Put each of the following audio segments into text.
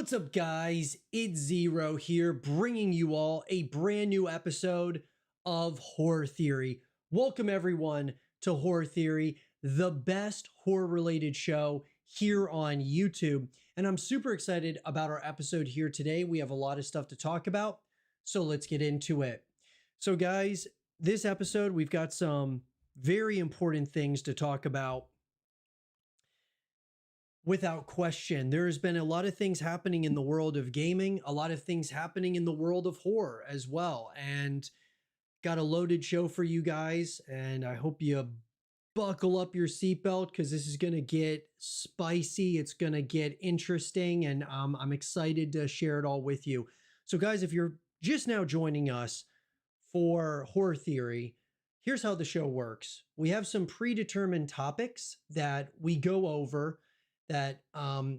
What's up, guys? It's Zero here, bringing you all a brand new episode of Horror Theory. Welcome, everyone, to Horror Theory, the best horror-related show here on YouTube. And I'm super excited about our episode here today. We have a lot of stuff to talk about, so let's get into it. So, guys, this episode, we've got some very important things to talk about. Without question, there has been a lot of things happening in the world of gaming, a lot of things happening in the world of horror as well, and got a loaded show for you guys. And I hope you buckle up your seatbelt because this is going to get spicy. It's going to get interesting, and I'm excited to share it all with you. So, guys, if you're just now joining us for Horror Theory, here's how the show works. We have some predetermined topics that we go over that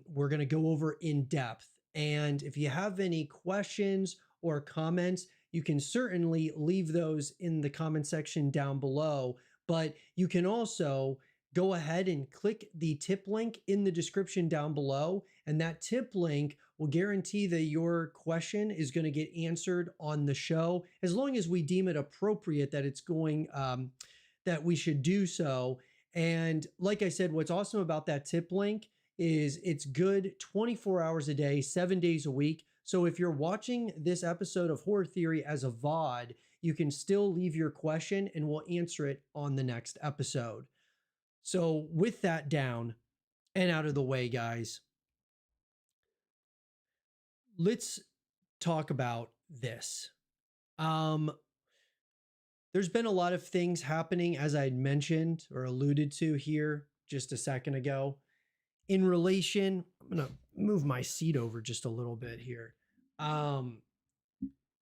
we're going to go over in depth. And if you have any questions or comments, you can certainly leave those in the comment section down below. But you can also go ahead and click the tip link in the description down below. And that tip link will guarantee that your question is going to get answered on the show, as long as we deem it appropriate that it's going, that we should do so. And like I said, what's awesome about that tip link is it's good 24 hours a day, 7 days a week. So if you're watching this episode of Horror Theory as a VOD, you can still leave your question and we'll answer it on the next episode. So with that down and out of the way, guys, let's talk about this. There's been a lot of things happening, as I mentioned or alluded to here just a second ago. In relation, I'm going to move my seat over just a little bit here. In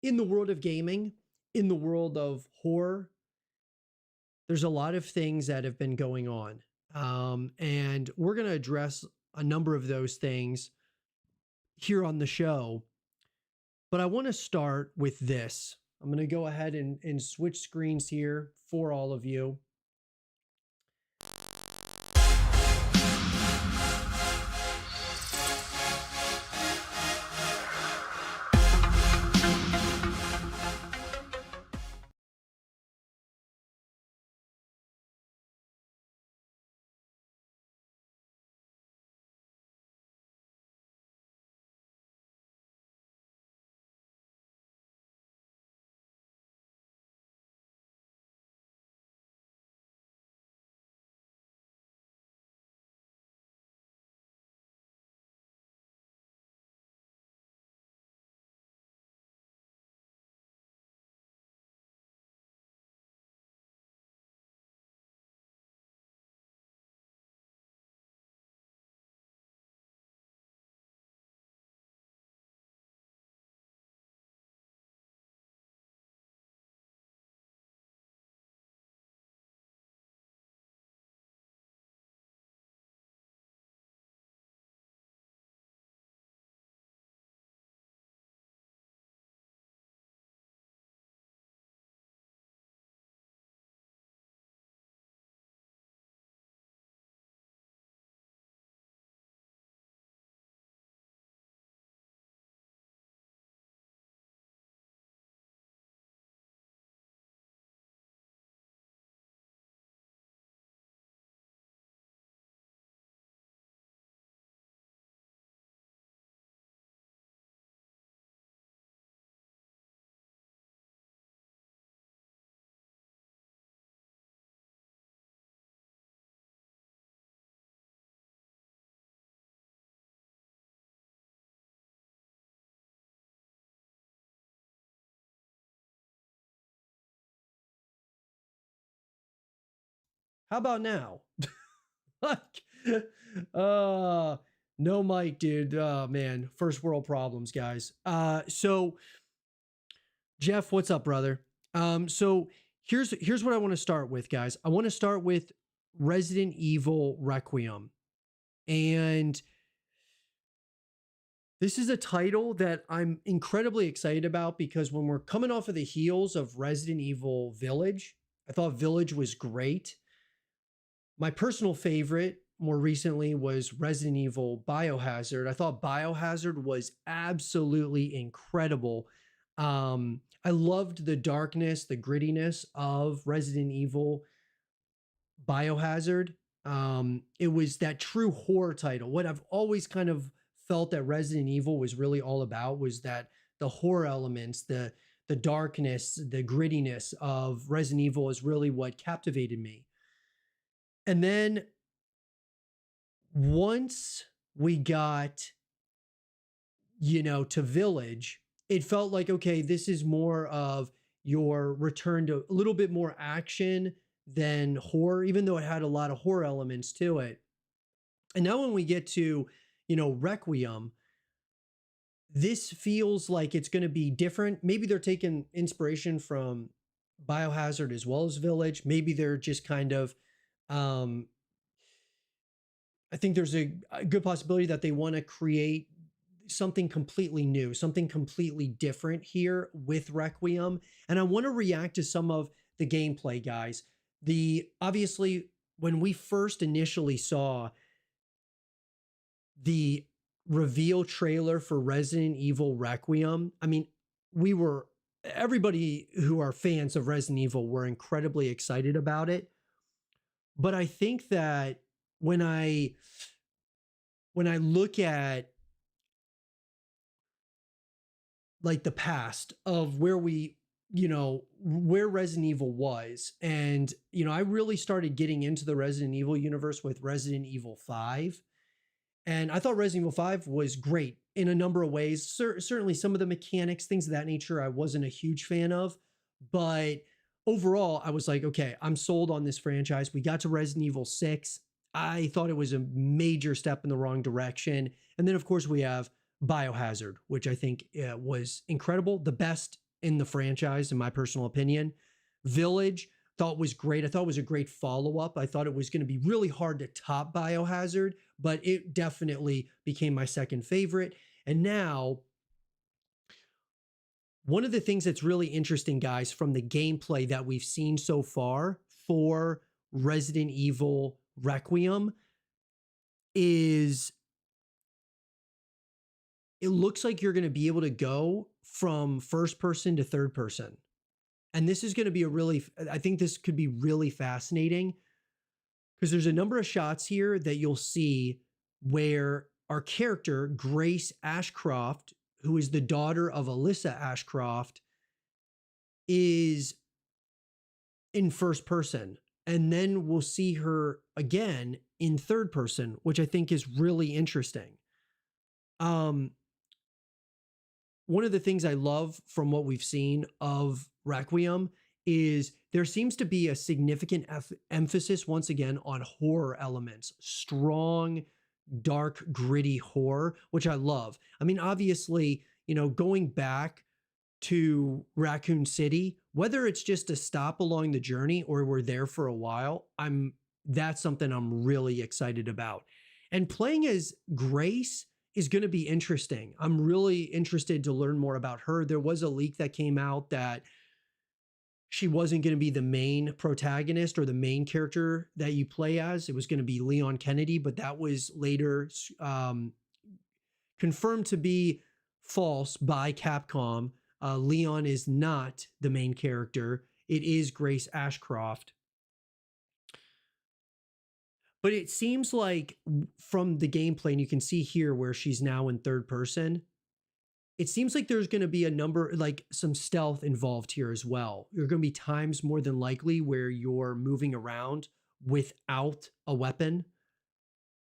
the world of gaming, in the world of horror, there's a lot of things that have been going on. And we're going to address a number of those things here on the show. But I want to start with this. I'm going to go ahead and switch screens here for all of you. How about now? Like, no mic, dude. Oh, man. First world problems, guys. So Jeff, what's up, brother? So here's what I want to start with, guys. I want to start with Resident Evil Requiem. And this is a title that I'm incredibly excited about because when we're coming off of the heels of Resident Evil Village, I thought Village was great. My personal favorite more recently was Resident Evil Biohazard. I thought Biohazard was absolutely incredible. I loved the darkness, the grittiness of Resident Evil Biohazard. It was that true horror title. What I've always kind of felt that Resident Evil was really all about was that the horror elements, the darkness, the grittiness of Resident Evil is really what captivated me. And then once we got, to Village, it felt like, okay, this is more of your return to a little bit more action than horror, even though it had a lot of horror elements to it. And now when we get to, Requiem, this feels like it's going to be different. Maybe they're taking inspiration from Biohazard as well as Village. Maybe they're just kind of, um, I think there's a good possibility that they want to create something completely new, something completely different here with Requiem. And I want to react to some of the gameplay, guys. The obviously, when we first initially saw the reveal trailer for Resident Evil Requiem, I mean, we were everybody who are fans of Resident Evil were incredibly excited about it. But I think that when I look at like the past of where where Resident Evil was, and I really started getting into the Resident Evil universe with Resident Evil 5. And I thought Resident Evil 5 was great in a number of ways. Certainly some of the mechanics, things of that nature, I wasn't a huge fan of. But overall, I was like, okay, I'm sold on this franchise. We got to Resident Evil 6. I thought it was a major step in the wrong direction. And then, of course, we have Biohazard, which I think was incredible. The best in the franchise, in my personal opinion. Village, thought was great. I thought it was a great follow up. I thought it was going to be really hard to top Biohazard, but it definitely became my second favorite. And now, one of the things that's really interesting, guys, from the gameplay that we've seen so far for Resident Evil Requiem is it looks like you're going to be able to go from first person to third person. And this is going to be I think this could be really fascinating because there's a number of shots here that you'll see where our character, Grace Ashcroft, who is the daughter of Alyssa Ashcroft, is in first person. And then we'll see her again in third person, which I think is really interesting. One of the things I love from what we've seen of Requiem is there seems to be a significant emphasis once again on horror elements, strong, dark, gritty horror, which I love. I mean, obviously, going back to Raccoon City, whether it's just a stop along the journey or we're there for a while, that's something I'm really excited about. And playing as Grace is going to be interesting. I'm really interested to learn more about her. There was a leak that came out that she wasn't going to be the main protagonist or the main character that you play as. It was going to be Leon Kennedy, but that was later confirmed to be false by Capcom. Leon is not the main character. It is Grace Ashcroft. But it seems like from the gameplay, and you can see here where she's now in third person, it seems like there's going to be some stealth involved here as well. There are going to be times more than likely where you're moving around without a weapon.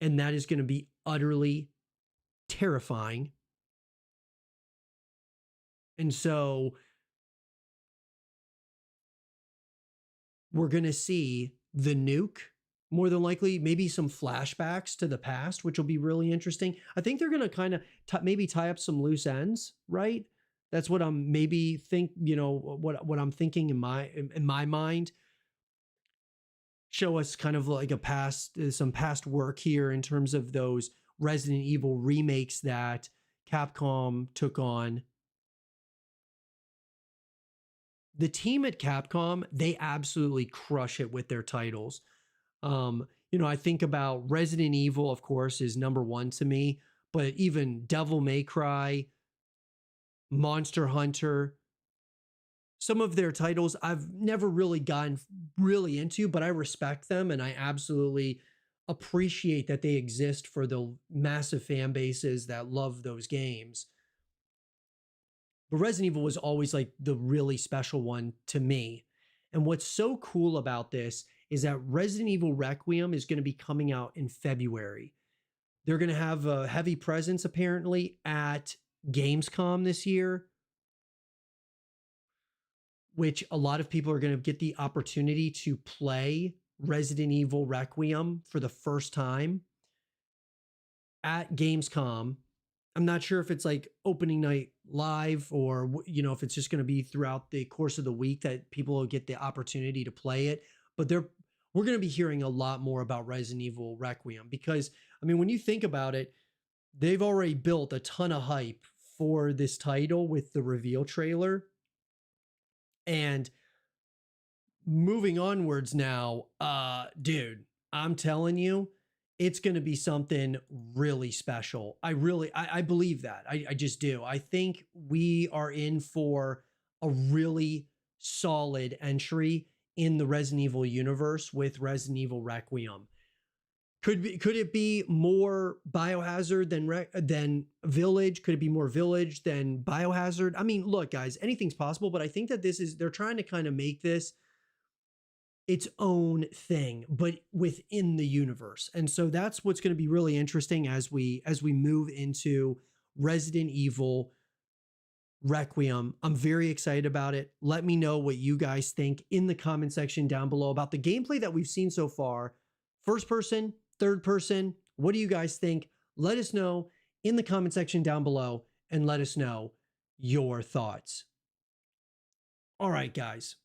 And that is going to be utterly terrifying. And so we're going to see the nuke. More than likely, maybe some flashbacks to the past, which will be really interesting. I think they're going to kind of maybe tie up some loose ends, right? That's what I'm what I'm thinking in my mind. Show us kind of like some past work here in terms of those Resident Evil remakes that Capcom took on. The team at Capcom, they absolutely crush it with their titles. You know, I think about Resident Evil, of course, is number one to me, but even Devil May Cry, Monster Hunter, some of their titles I've never really gotten really into, but I respect them and I absolutely appreciate that they exist for the massive fan bases that love those games. But Resident Evil was always like the really special one to me. And what's so cool about this is that Resident Evil Requiem is going to be coming out in February. They're going to have a heavy presence apparently at Gamescom this year, which a lot of people are going to get the opportunity to play Resident Evil Requiem for the first time at Gamescom. I'm not sure if it's like opening night live or, you know, if it's just going to be throughout the course of the week that people will get the opportunity to play it. But we're going to be hearing a lot more about Resident Evil Requiem because, I mean, when you think about it, they've already built a ton of hype for this title with the reveal trailer. And moving onwards now, dude, I'm telling you, it's going to be something really special. I believe that. I just do. I think we are in for a really solid entry in the Resident Evil universe with Resident Evil Requiem. Could it be more Biohazard than Village? Could it be more Village than Biohazard? I mean, look, guys, anything's possible, but I think that they're trying to kind of make this its own thing, but within the universe. And so that's what's going to be really interesting as we move into Resident Evil Requiem. I'm very excited about it. Let me know what you guys think in the comment section down below about the gameplay that we've seen so far. First person, third person, what do you guys think? Let us know in the comment section down below and let us know your thoughts. All right, guys.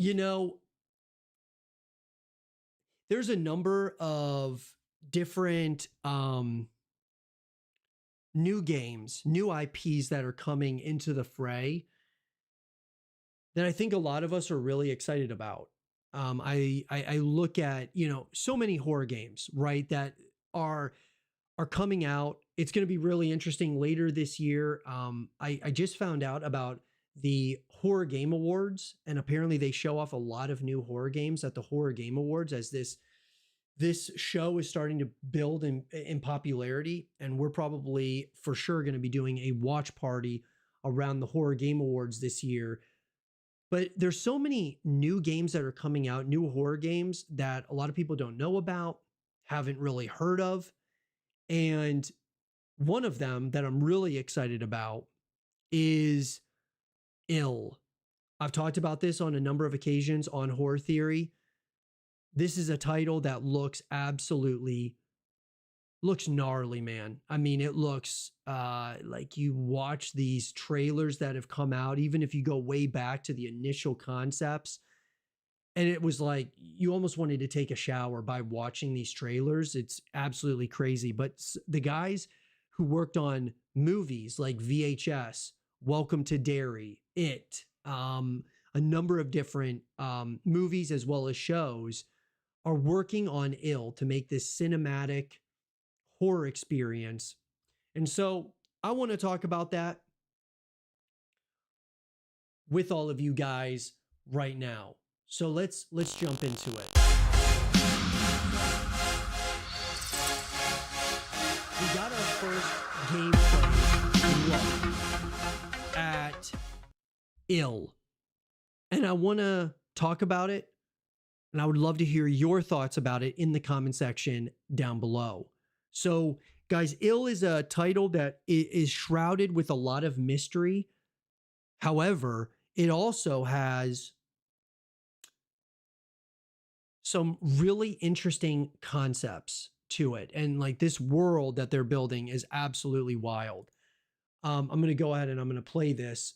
You know, there's a number of different new games, new IPs that are coming into the fray that I think a lot of us are really excited about. I look at, you know, so many horror games, right, that are coming out. It's going to be really interesting later this year. I just found out about the Horror Game Awards, and apparently they show off a lot of new horror games at the Horror Game Awards as this show is starting to build in popularity, and we're probably for sure going to be doing a watch party around the Horror Game Awards this year. But there's so many new games that are coming out, new horror games that a lot of people don't know about, haven't really heard of. And one of them that I'm really excited about is Ill. I've talked about this on a number of occasions on Horror Theory. This is a title that looks gnarly, man. I mean, it looks like you watch these trailers that have come out, even if you go way back to the initial concepts, and it was like you almost wanted to take a shower by watching these trailers. It's absolutely crazy. But the guys who worked on movies like VHS, Welcome to Derry, It, a number of different movies as well as shows are working on Ill to make this cinematic horror experience. And so I want to talk about that with all of you guys right now. So let's jump into it. We got our first gameplay look at Ill, and I want to talk about it, and I would love to hear your thoughts about it in the comment section down below. So, guys, Ill is a title that is shrouded with a lot of mystery. However, it also has some really interesting concepts to it. And like this world that they're building is absolutely wild. I'm going to go ahead and I'm going to play this.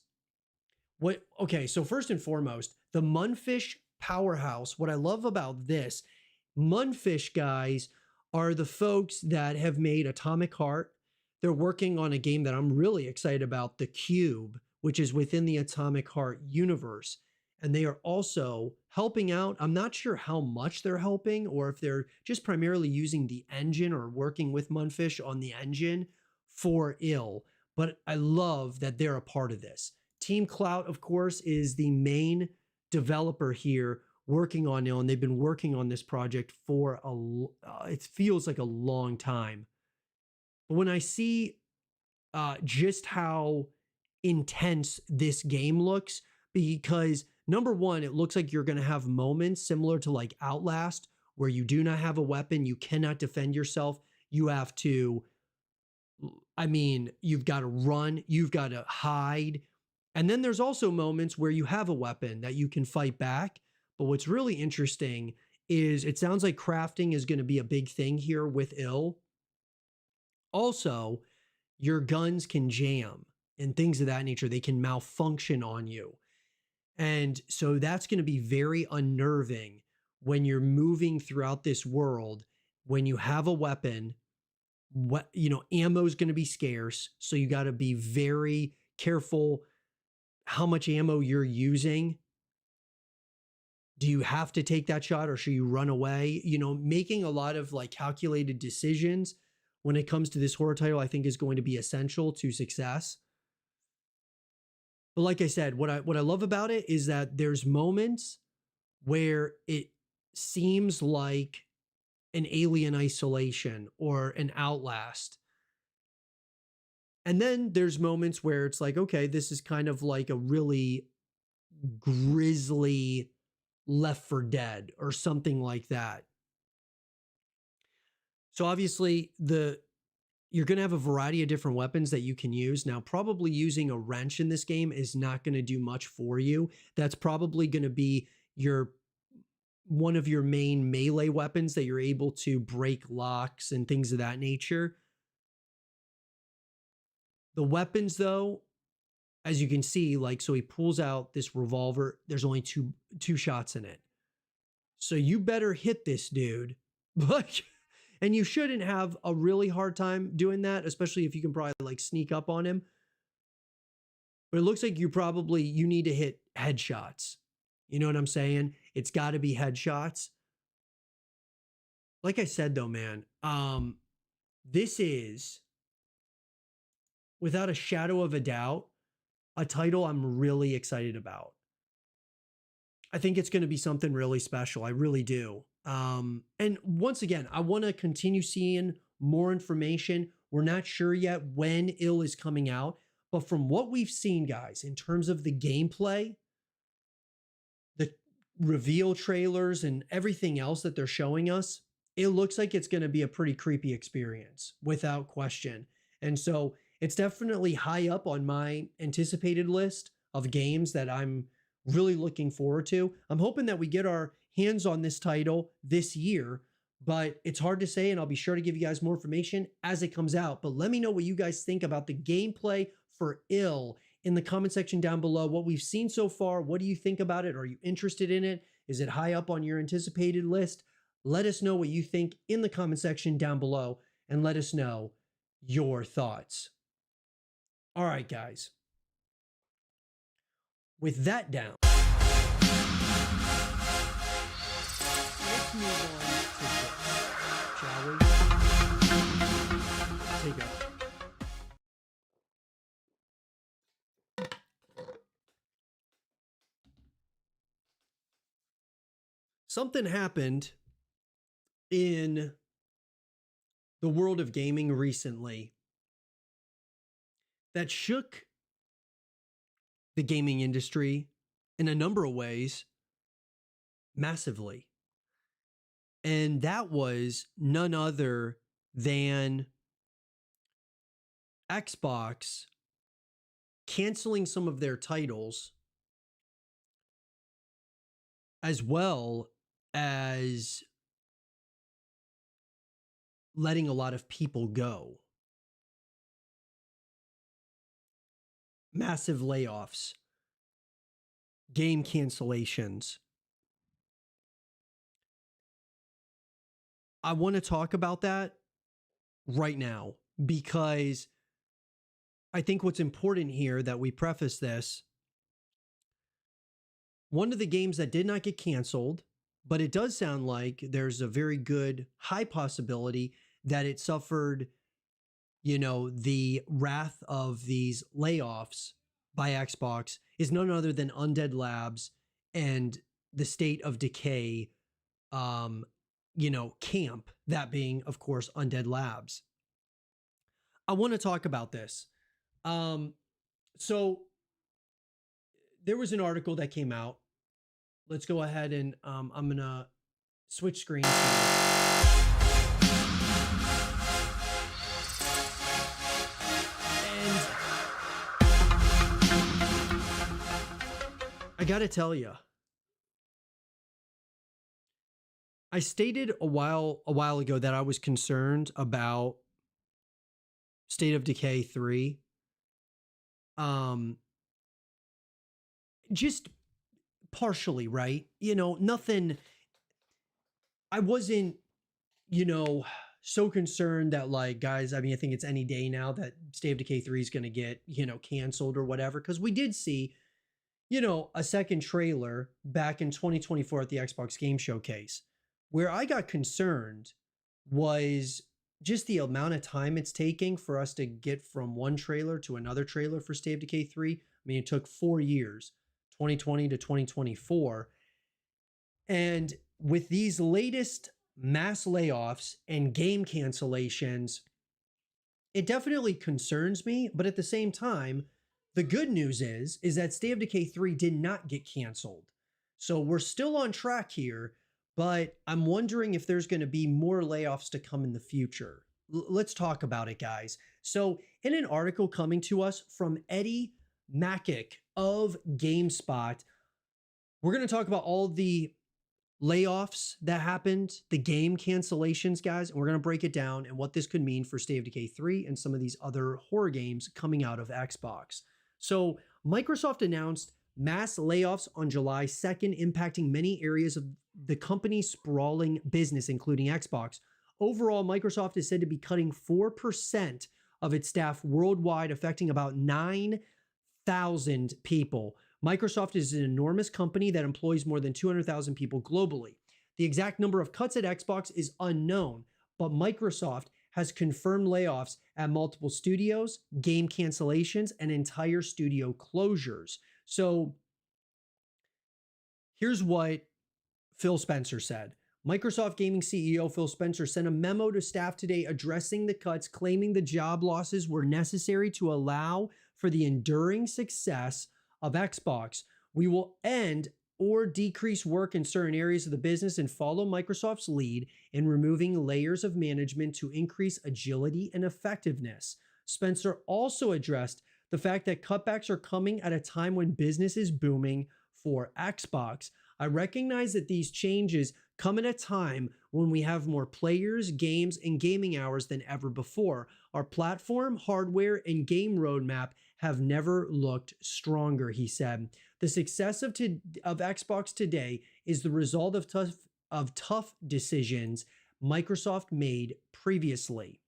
Okay, so first and foremost, the Munfish powerhouse. What I love about this, Munfish guys are the folks that have made Atomic Heart. they're working on a game that I'm really excited about, The Cube, which is within the Atomic Heart universe. And they are also helping out. I'm not sure how much they're helping or if they're just primarily using the engine or working with Munfish on the engine for ill. But I love that they're a part of this. Team Clout, of course, is the main developer here working on ill, and they've been working on this project for it feels like a long time. But when I see just how intense this game looks, because number one, it looks like you're going to have moments similar to like Outlast where you do not have a weapon, you cannot defend yourself, you have to, I mean, you've got to run, you've got to hide. And then there's also moments where you have a weapon that you can fight back. But what's really interesting is it sounds like crafting is going to be a big thing here with ill. Also, your guns can jam and things of that nature. They can malfunction on you. And so that's going to be very unnerving when you're moving throughout this world. When you have a weapon, ammo is going to be scarce. So you got to be very careful how much ammo you're using. Do you have to take that shot or should you run away? Making a lot of like calculated decisions when it comes to this horror title, I think is going to be essential to success. But like I said, what I love about it is that there's moments where it seems like an Alien Isolation or an Outlast. And then there's moments where it's like, okay, this is kind of like a really grisly Left 4 Dead or something like that. So obviously you're going to have a variety of different weapons that you can use. Now, probably using a wrench in this game is not going to do much for you. That's probably going to be one of your main melee weapons that you're able to break locks and things of that nature. The weapons, though, as you can see, so he pulls out this revolver. There's only two shots in it. So you better hit this dude. And you shouldn't have a really hard time doing that, especially if you can probably sneak up on him. But it looks like you need to hit headshots. You know what I'm saying? It's got to be headshots. Like I said, though, man, this is, without a shadow of a doubt, a title I'm really excited about. I think it's going to be something really special. I really do. And once again, I want to continue seeing more information. We're not sure yet when ill is coming out, but from what we've seen, guys, in terms of the gameplay, the reveal trailers and everything else that they're showing us, it looks like it's going to be a pretty creepy experience without question. And so it's definitely high up on my anticipated list of games that I'm really looking forward to. I'm hoping that we get our hands on this title this year, but it's hard to say, and I'll be sure to give you guys more information as it comes out. But let me know what you guys think about the gameplay for ill in the comment section down below. What we've seen so far, what do you think about it? Are you interested in it? Is it high up on your anticipated list? Let us know what you think in the comment section down below, and let us know your thoughts. All right, guys. With that down, let's move on to this, shall we? Take it. Something happened in the world of gaming recently that shook the gaming industry in a number of ways massively. And that was none other than Xbox canceling some of their titles, as well as letting a lot of people go. Massive layoffs, game cancellations. I want to talk about that right now because I think what's important here that we preface this, one of the games that did not get canceled, but it does sound like there's a very good high possibility that it suffered, the wrath of these layoffs by Xbox, is none other than Undead Labs and the State of Decay camp, that being, of course, Undead Labs. I want to talk about this. So there was an article that came out. Let's go ahead and I'm gonna switch screens here. And I gotta tell you, I stated a while ago that I was concerned about State of Decay 3. Just partially, right? Nothing. I wasn't, so concerned that, like, guys, I mean, I think it's any day now that State of Decay 3 is going to get, canceled or whatever. Because we did see, a second trailer back in 2024 at the Xbox Game Showcase. Where I got concerned was just the amount of time it's taking for us to get from one trailer to another trailer for State of Decay 3. I mean, it took 4 years, 2020 to 2024. And with these latest mass layoffs and game cancellations, it definitely concerns me. But at the same time, the good news is that State of Decay 3 did not get canceled. So we're still on track here, but I'm wondering if there's going to be more layoffs to come in the future. Let's talk about it, guys. So in an article coming to us from Eddie Makic of GameSpot, we're going to talk about all the layoffs that happened, the game cancellations, guys, and we're going to break it down and what this could mean for State of Decay 3 and some of these other horror games coming out of Xbox. So Microsoft announced mass layoffs on July 2nd, impacting many areas of the company's sprawling business, including Xbox. Overall, Microsoft is said to be cutting 4% of its staff worldwide, affecting about 9,000 people. Microsoft is an enormous company that employs more than 200,000 people globally. The exact number of cuts at Xbox is unknown, but Microsoft has confirmed layoffs at multiple studios, game cancellations, and entire studio closures. So here's what Phil Spencer said. Microsoft Gaming CEO Phil Spencer sent a memo to staff today addressing the cuts, claiming the job losses were necessary to allow for the enduring success of Xbox. We will end or decrease work in certain areas of the business and follow Microsoft's lead in removing layers of management to increase agility and effectiveness. Spencer also addressed the fact that cutbacks are coming at a time when business is booming for Xbox. I recognize that these changes come at a time when we have more players, games, and gaming hours than ever before. Our platform, hardware, and game roadmap have never looked stronger, he said. The success of Xbox today is the result of tough decisions Microsoft made previously.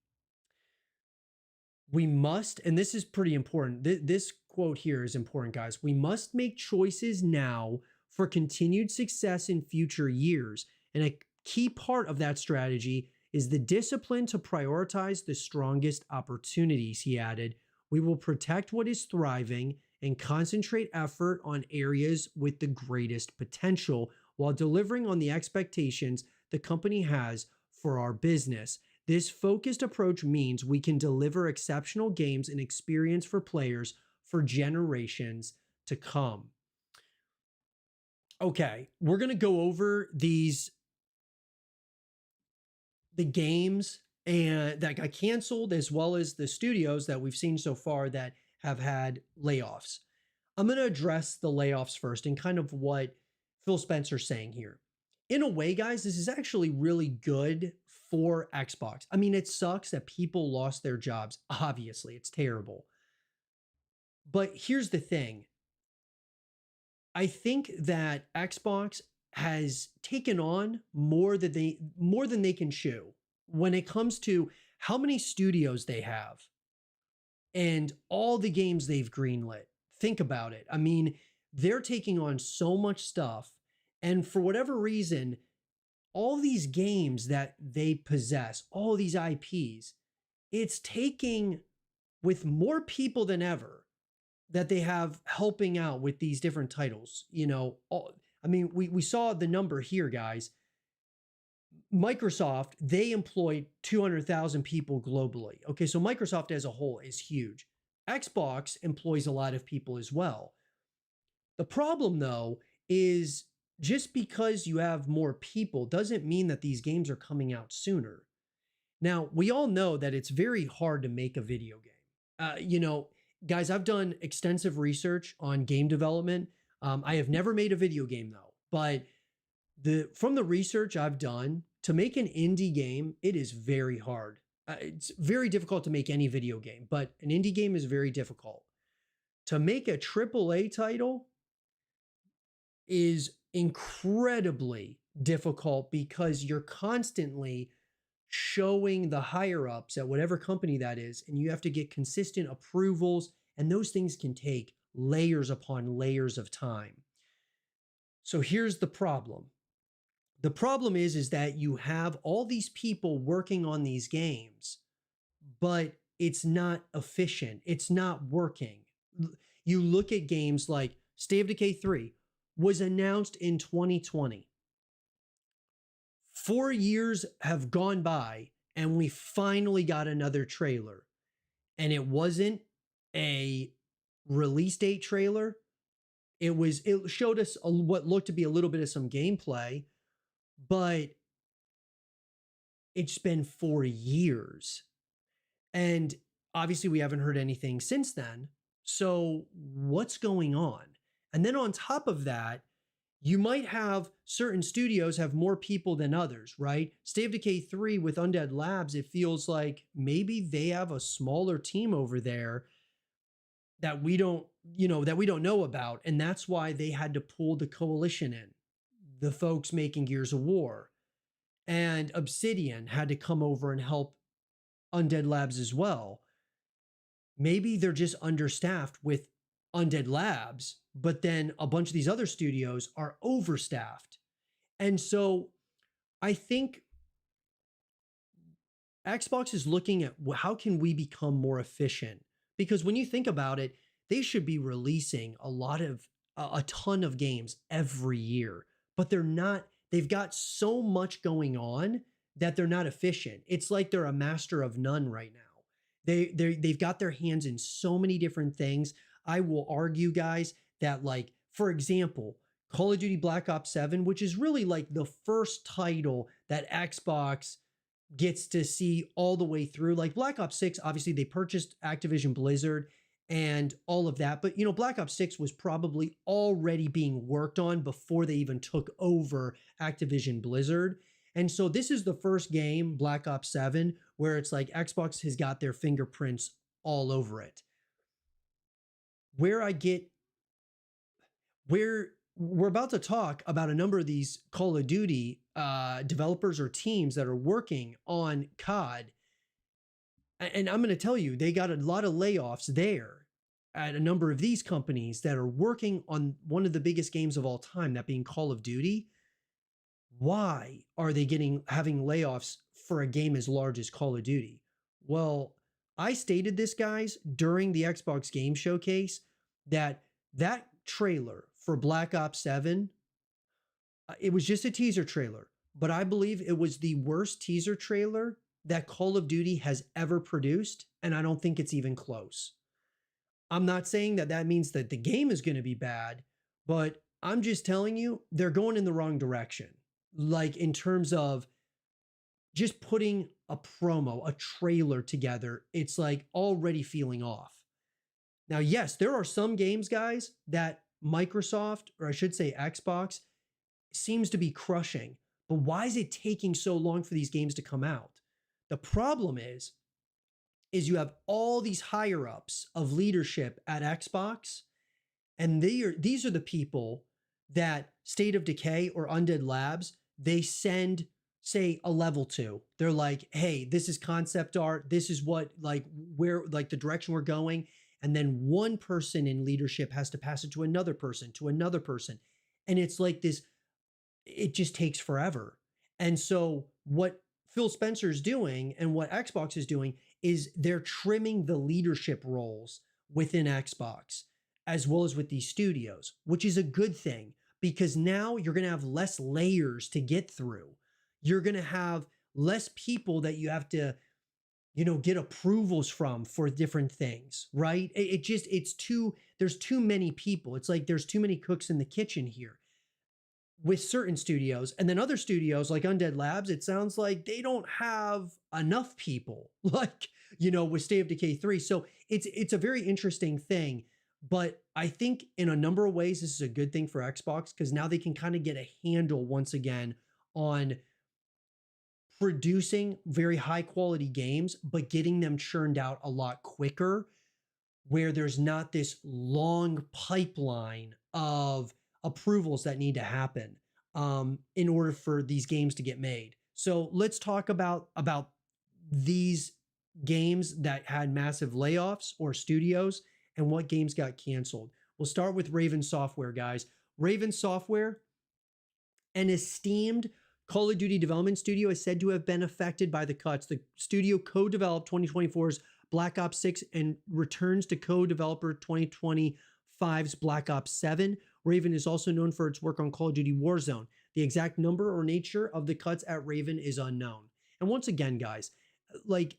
We must, and this is pretty important, this quote here is important, guys. We must make choices now for continued success in future years. And a key part of that strategy is the discipline to prioritize the strongest opportunities, he added. We will protect what is thriving and concentrate effort on areas with the greatest potential while delivering on the expectations the company has for our business. This focused approach means we can deliver exceptional games and experience for players for generations to come. Okay, we're going to go over the games and that got canceled, as well as the studios that we've seen so far that have had layoffs. I'm going to address the layoffs first and kind of what Phil Spencer's saying here. In a way, guys, this is actually really good for Xbox. I mean, it sucks that people lost their jobs. Obviously, it's terrible. But here's the thing. I think that Xbox has taken on more than they can chew when it comes to how many studios they have and all the games they've greenlit. Think about it. I mean, they're taking on so much stuff. And for whatever reason, all these games that they possess, all these IPs, it's taking with more people than ever that they have helping out with these different titles. I mean, we saw the number here, guys. Microsoft, they employ 200,000 people globally. Okay, so Microsoft as a whole is huge. Xbox employs a lot of people as well. The problem, though, is just because you have more people doesn't mean that these games are coming out sooner. Now, we all know that it's very hard to make a video game. Guys, I've done extensive research on game development. I have never made a video game, though, but from the research I've done, to make an indie game, it is very hard. It's very difficult to make any video game, but an indie game is very difficult. To make a AAA title is incredibly difficult because you're constantly showing the higher ups at whatever company that is, and you have to get consistent approvals, and those things can take layers upon layers of time. So here's the problem. The problem is that you have all these people working on these games, but it's not efficient. It's not working. You look at games like State of Decay 3 was announced in 2020. 4 years have gone by and we finally got another trailer. And it wasn't a release date trailer. It showed us what looked to be a little bit of some gameplay, but it's been 4 years. And obviously we haven't heard anything since then. So what's going on? And then on top of that, you might have certain studios have more people than others, right? State of Decay 3 with Undead Labs, it feels like maybe they have a smaller team over there that we don't know about. And that's why they had to pull the coalition in, the folks making Gears of War. And Obsidian had to come over and help Undead Labs as well. Maybe they're just understaffed with Undead Labs, but then a bunch of these other studios are overstaffed. And so I think Xbox is looking at how can we become more efficient? Because when you think about it, they should be releasing a ton of games every year, but they're not. They've got so much going on that they're not efficient. It's like they're a master of none right now. They've got their hands in so many different things. I will argue, guys, that like, for example, Call of Duty Black Ops 7, which is really like the first title that Xbox gets to see all the way through. Like Black Ops 6, obviously they purchased Activision Blizzard and all of that. But, Black Ops 6 was probably already being worked on before they even took over Activision Blizzard. And so this is the first game, Black Ops 7, where it's like Xbox has got their fingerprints all over it. Where we're about to talk about a number of these Call of Duty developers or teams that are working on COD. And I'm going to tell you, they got a lot of layoffs there at a number of these companies that are working on one of the biggest games of all time, that being Call of Duty. Why are they having layoffs for a game as large as Call of Duty? Well, I stated this, guys, during the Xbox Game Showcase, that trailer for Black Ops 7, it was just a teaser trailer, but I believe it was the worst teaser trailer that Call of Duty has ever produced, and I don't think it's even close. I'm not saying that means that the game is going to be bad, but I'm just telling you, they're going in the wrong direction. Like in terms of just putting a promo, a trailer together, it's like already feeling off. Now, yes, there are some games, guys, that Microsoft, or I should say Xbox, seems to be crushing. But why is it taking so long for these games to come out? The problem is you have all these higher ups of leadership at Xbox, and these are the people that State of Decay or Undead Labs, they send say a level 2. They're like, "Hey, this is concept art. This is what like where like the direction we're going." And then one person in leadership has to pass it to another person, to another person. And it's like this, it just takes forever. And so what Phil Spencer is doing and what Xbox is doing is they're trimming the leadership roles within Xbox as well as with these studios, which is a good thing because now you're going to have less layers to get through. You're going to have less people that you have to, get approvals from for different things, right? There's too many people. It's like there's too many cooks in the kitchen here with certain studios. And then other studios like Undead Labs, it sounds like they don't have enough people, like, with State of Decay 3. So it's a very interesting thing. But I think in a number of ways, this is a good thing for Xbox because now they can kind of get a handle once again on producing very high quality games, but getting them churned out a lot quicker where there's not this long pipeline of approvals that need to happen in order for these games to get made. So let's talk about these games that had massive layoffs or studios and what games got canceled. We'll start with Raven Software, guys. Raven Software, an esteemed Call of Duty development studio, is said to have been affected by the cuts. The studio co-developed 2024's Black Ops 6 and returns to co-developer 2025's Black Ops 7. Raven is also known for its work on Call of Duty Warzone. The exact number or nature of the cuts at Raven is unknown. And once again, guys, like,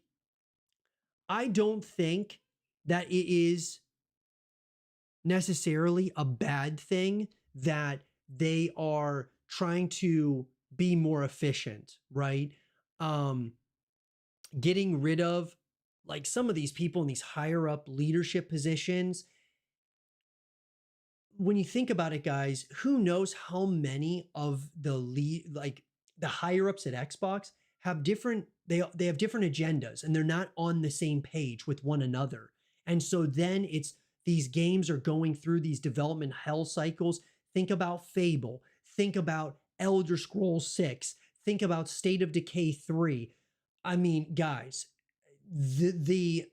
I don't think that it is necessarily a bad thing that they are trying to be more efficient, right? Getting rid of like some of these people in these higher up leadership positions. When you think about it, guys, who knows how many of the higher ups at Xbox have different they have different agendas and they're not on the same page with one another. And so then it's these games are going through these development hell cycles. Think about Fable, think about Elder Scrolls 6, think about State of Decay 3. I mean, guys, the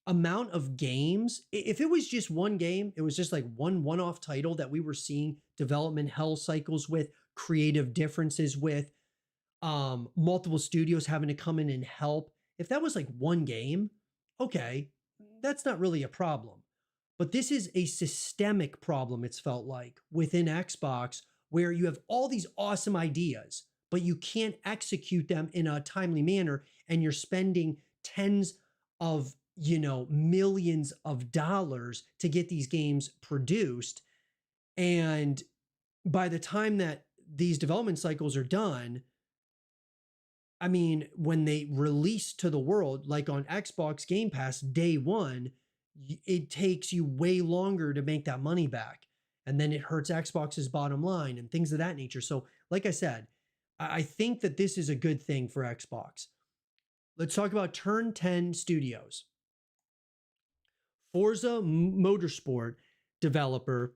amount of games, if it was just one game, it was just like one-off title that we were seeing development hell cycles with, creative differences with, multiple studios having to come in and help. If that was like one game, okay, that's not really a problem. But this is a systemic problem, it's felt like, within Xbox, where you have all these awesome ideas, but you can't execute them in a timely manner, and you're spending tens of, millions of dollars to get these games produced. And by the time that these development cycles are done, I mean, when they release to the world, like on Xbox Game Pass day one, it takes you way longer to make that money back. And then it hurts Xbox's bottom line and things of that nature. So, like I said, I think that this is a good thing for Xbox. Let's talk about Turn 10 Studios. Forza Motorsport developer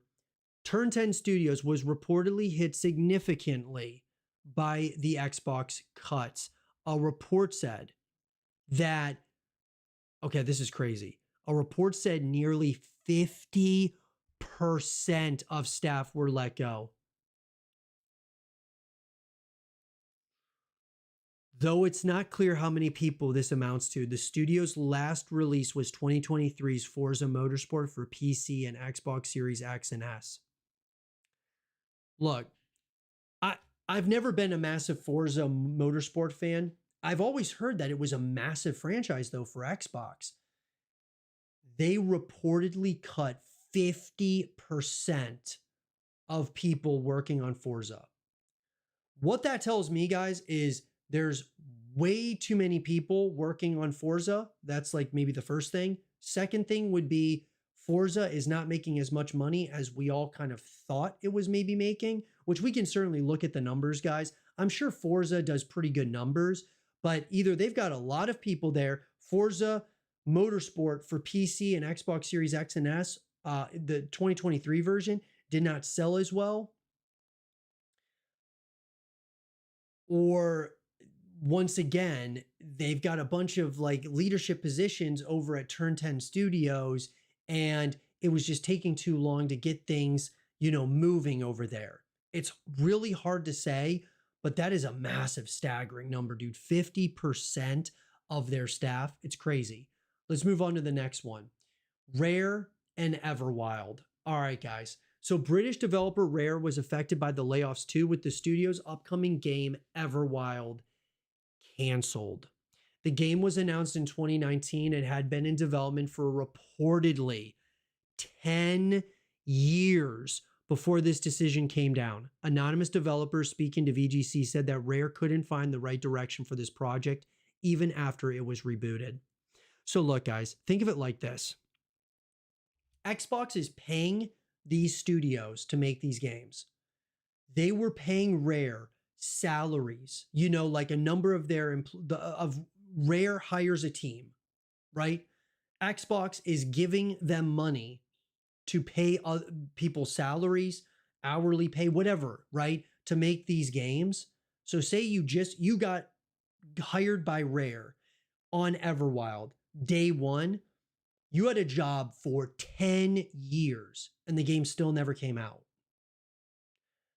Turn 10 Studios was reportedly hit significantly by the Xbox cuts. A report said that, okay, this is crazy. A report said nearly 50% of staff were let go. Though it's not clear how many people this amounts to, the studio's last release was 2023's Forza Motorsport for PC and Xbox Series X and S. Look, I've never been a massive Forza Motorsport fan. I've always heard that it was a massive franchise, though, for Xbox. They reportedly cut 50% of people working on Forza. What that tells me, guys, is there's way too many people working on Forza. That's like maybe the first thing. Second thing would be Forza is not making as much money as we all kind of thought it was maybe making, which we can certainly look at the numbers, guys. I'm sure Forza does pretty good numbers, but either they've got a lot of people there. Forza Motorsport for PC and Xbox Series X and S, the 2023 version, did not sell as well, or once again, they've got a bunch of like leadership positions over at Turn 10 Studios, and it was just taking too long to get things, moving over there. It's really hard to say, but that is a massive, staggering number, dude. 50% of their staff. It's crazy. Let's move on to the next one. Rare and Everwild. All right, guys. So British developer Rare was affected by the layoffs too, with the studio's upcoming game Everwild canceled. The game was announced in 2019 and had been in development for reportedly 10 years before this decision came down. Anonymous developers speaking to VGC said that Rare couldn't find the right direction for this project even after it was rebooted. So look, guys, think of it like this. Xbox is paying these studios to make these games. They were paying Rare salaries, like a number of of Rare hires a team, right? Xbox is giving them money to pay people salaries, hourly pay, whatever, right? To make these games. So say you got hired by Rare on Everwild day one, you had a job for 10 years and the game still never came out.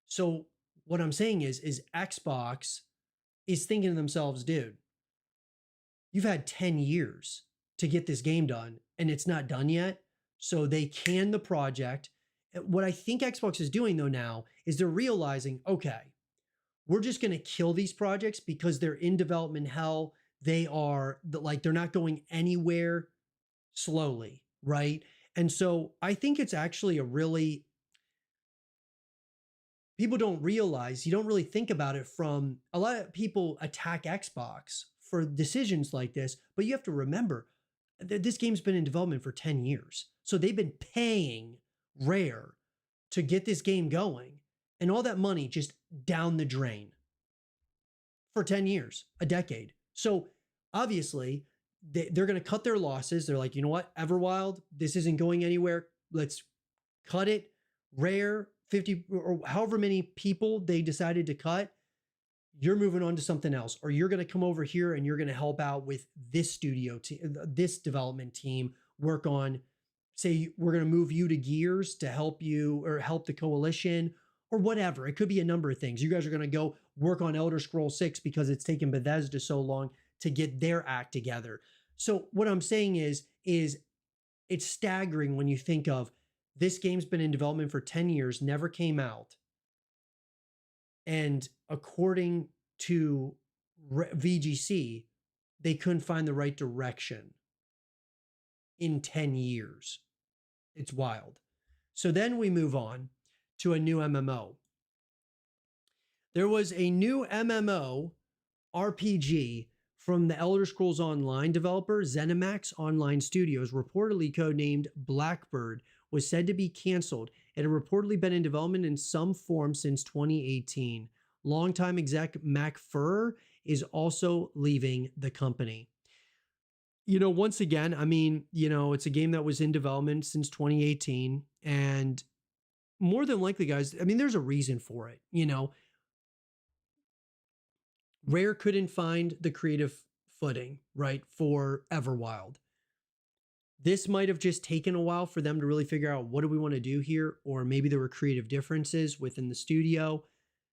So what I'm saying is Xbox is thinking to themselves, dude, you've had 10 years to get this game done and it's not done yet. So they can the project. What I think Xbox is doing though now is they're realizing, okay, we're just going to kill these projects because they're in development hell. They're not going anywhere slowly, right? And so I think it's actually people don't realize, you don't really think about it from, a lot of people attack Xbox for decisions like this, but you have to remember this game's been in development for 10 years. So they've been paying Rare to get this game going, and all that money just down the drain for 10 years, a decade. So obviously they're going to cut their losses. They're like, you know what, Everwild, this isn't going anywhere. Let's cut it. Rare, 50 or however many people they decided to cut, you're moving on to something else, or you're going to come over here and you're going to help out with this this development team work on, say, we're going to move you to Gears to help you or help the coalition or whatever. It could be a number of things. You guys are going to go work on Elder Scrolls 6 because it's taken Bethesda so long to get their act together. So what I'm saying is it's staggering when you think of this game's been in development for 10 years, never came out. And according to VGC, they couldn't find the right direction in 10 years. It's wild. So then we move on to a new MMO. There was a new MMO RPG from the Elder Scrolls Online developer ZeniMax Online Studios, reportedly codenamed Blackbird, was said to be canceled. It had reportedly been in development in some form since 2018. Longtime exec Mac Furr is also leaving the company. Once again, I mean, it's a game that was in development since 2018. And more than likely, guys, I mean, there's a reason for it. Rare couldn't find the creative footing, right, for Everwild. This might have just taken a while for them to really figure out what do we want to do here, or maybe there were creative differences within the studio.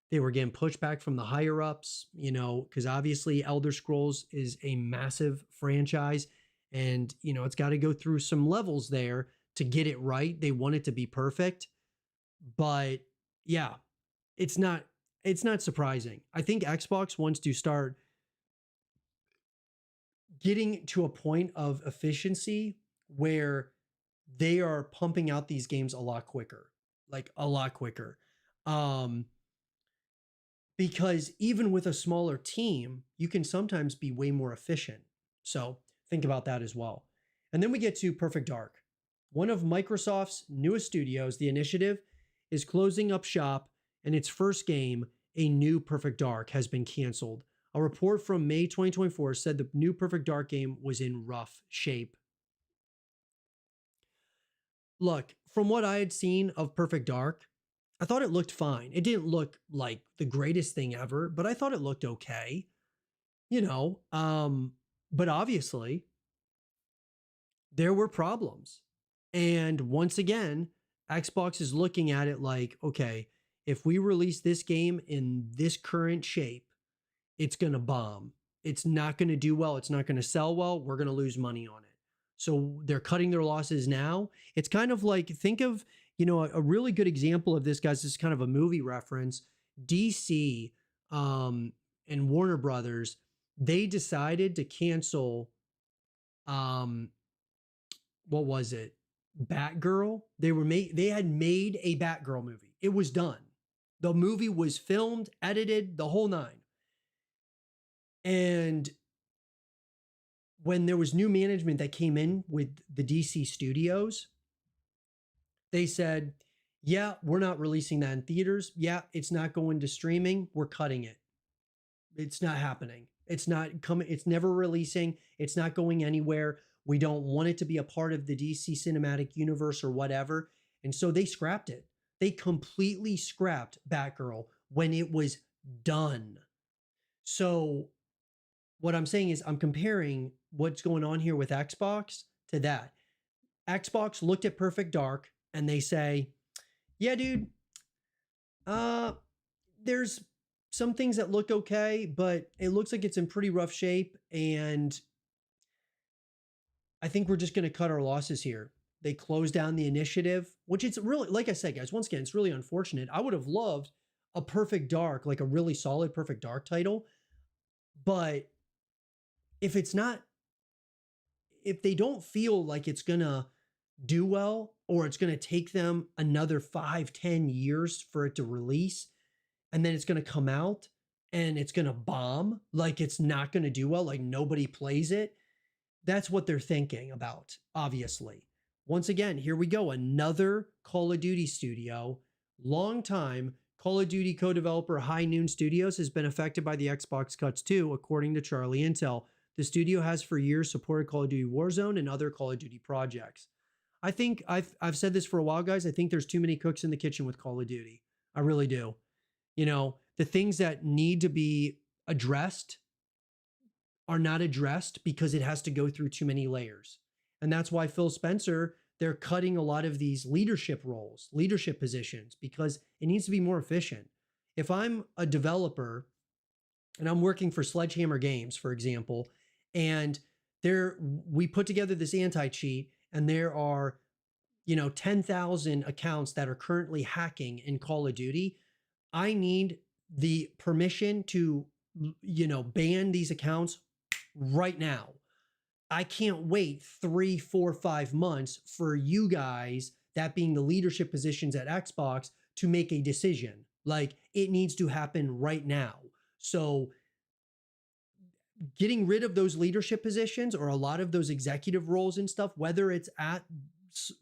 They were getting pushback from the higher ups, because obviously Elder Scrolls is a massive franchise and, it's got to go through some levels there to get it right. They want it to be perfect, but yeah, it's not surprising. I think Xbox wants to start getting to a point of efficiency where they are pumping out these games a lot quicker, like a lot quicker. Because even with a smaller team, you can sometimes be way more efficient. So think about that as well. And then we get to Perfect Dark. One of Microsoft's newest studios, The Initiative, is closing up shop, and its first game, a new Perfect Dark, has been canceled. A report from May 2024 said the new Perfect Dark game was in rough shape. Look, from what I had seen of Perfect Dark, I thought it looked fine. It didn't look like the greatest thing ever, but I thought it looked okay. you know, but obviously there were problems. And once again, Xbox is looking at it like, okay, if we release this game in this current shape, it's going to bomb. It's not going to do well. It's not going to sell well. We're going to lose money on it. So they're cutting their losses now. It's kind of like, think of, a really good example of this, guys. This is kind of a movie reference. DC and Warner Brothers, they decided to cancel, um, what was it? Batgirl. They had made a Batgirl movie. It was done. The movie was filmed, edited, the whole nine. And when there was new management that came in with the DC studios, they said, yeah, we're not releasing that in theaters. Yeah, it's not going to streaming. We're cutting it. It's not happening. It's not coming. It's never releasing. It's not going anywhere. We don't want it to be a part of the DC cinematic universe or whatever. And so they scrapped it. They completely scrapped Batgirl when it was done. So what I'm saying is I'm comparing what's going on here with Xbox to that. Xbox looked at Perfect Dark and they say, "Yeah, dude, there's some things that look okay, but it looks like it's in pretty rough shape and I think we're just going to cut our losses here." They closed down the initiative, which it's really, like I said, guys, once again, it's really unfortunate. I would have loved a Perfect Dark, like a really solid Perfect Dark title, but if it's not, if they don't feel like it's gonna do well, or it's gonna take them another 5, 10 years for it to release, and then it's gonna come out and it's gonna bomb, like it's not gonna do well, like nobody plays it, that's what they're thinking about, obviously. Once again, here we go. Another Call of Duty studio. Long time Call of Duty co-developer High Noon Studios has been affected by the Xbox cuts too, according to Charlie Intel. The studio has for years supported Call of Duty Warzone and other Call of Duty projects. I think I've said this for a while, guys. I think there's too many cooks in the kitchen with Call of Duty. I really do. The things that need to be addressed are not addressed because it has to go through too many layers. And that's why Phil Spencer, they're cutting a lot of these leadership roles, leadership positions, because it needs to be more efficient. If I'm a developer and I'm working for Sledgehammer Games, for example, and we put together this anti-cheat and there are 10,000 accounts that are currently hacking in Call of Duty, I need the permission to ban these accounts right now. I can't wait 3, 4, 5 months for you guys, that being the leadership positions at Xbox, to make a decision. Like, it needs to happen right now. So getting rid of those leadership positions or a lot of those executive roles and stuff, whether it's at,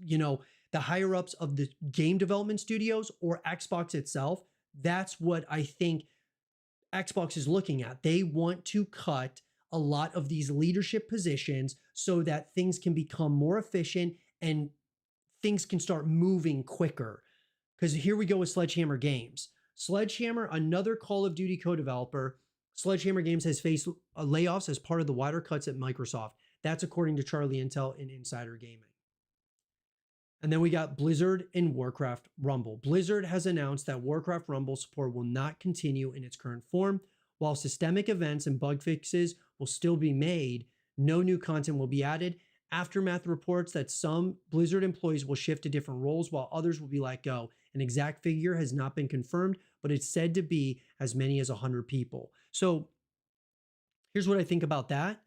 the higher ups of the game development studios or Xbox itself, that's what I think Xbox is looking at. They want to cut a lot of these leadership positions so that things can become more efficient and things can start moving quicker. Because here we go with Sledgehammer Games. Sledgehammer, another Call of Duty co-developer, Sledgehammer Games has faced layoffs as part of the wider cuts at Microsoft. That's according to Charlie Intel in Insider Gaming. And then we got Blizzard and Warcraft Rumble. Blizzard has announced that Warcraft Rumble support will not continue in its current form. While systemic events and bug fixes will still be made, no new content will be added. Aftermath reports that some Blizzard employees will shift to different roles while others will be let go. An exact figure has not been confirmed, but it's said to be as many as 100 people. So here's what I think about that.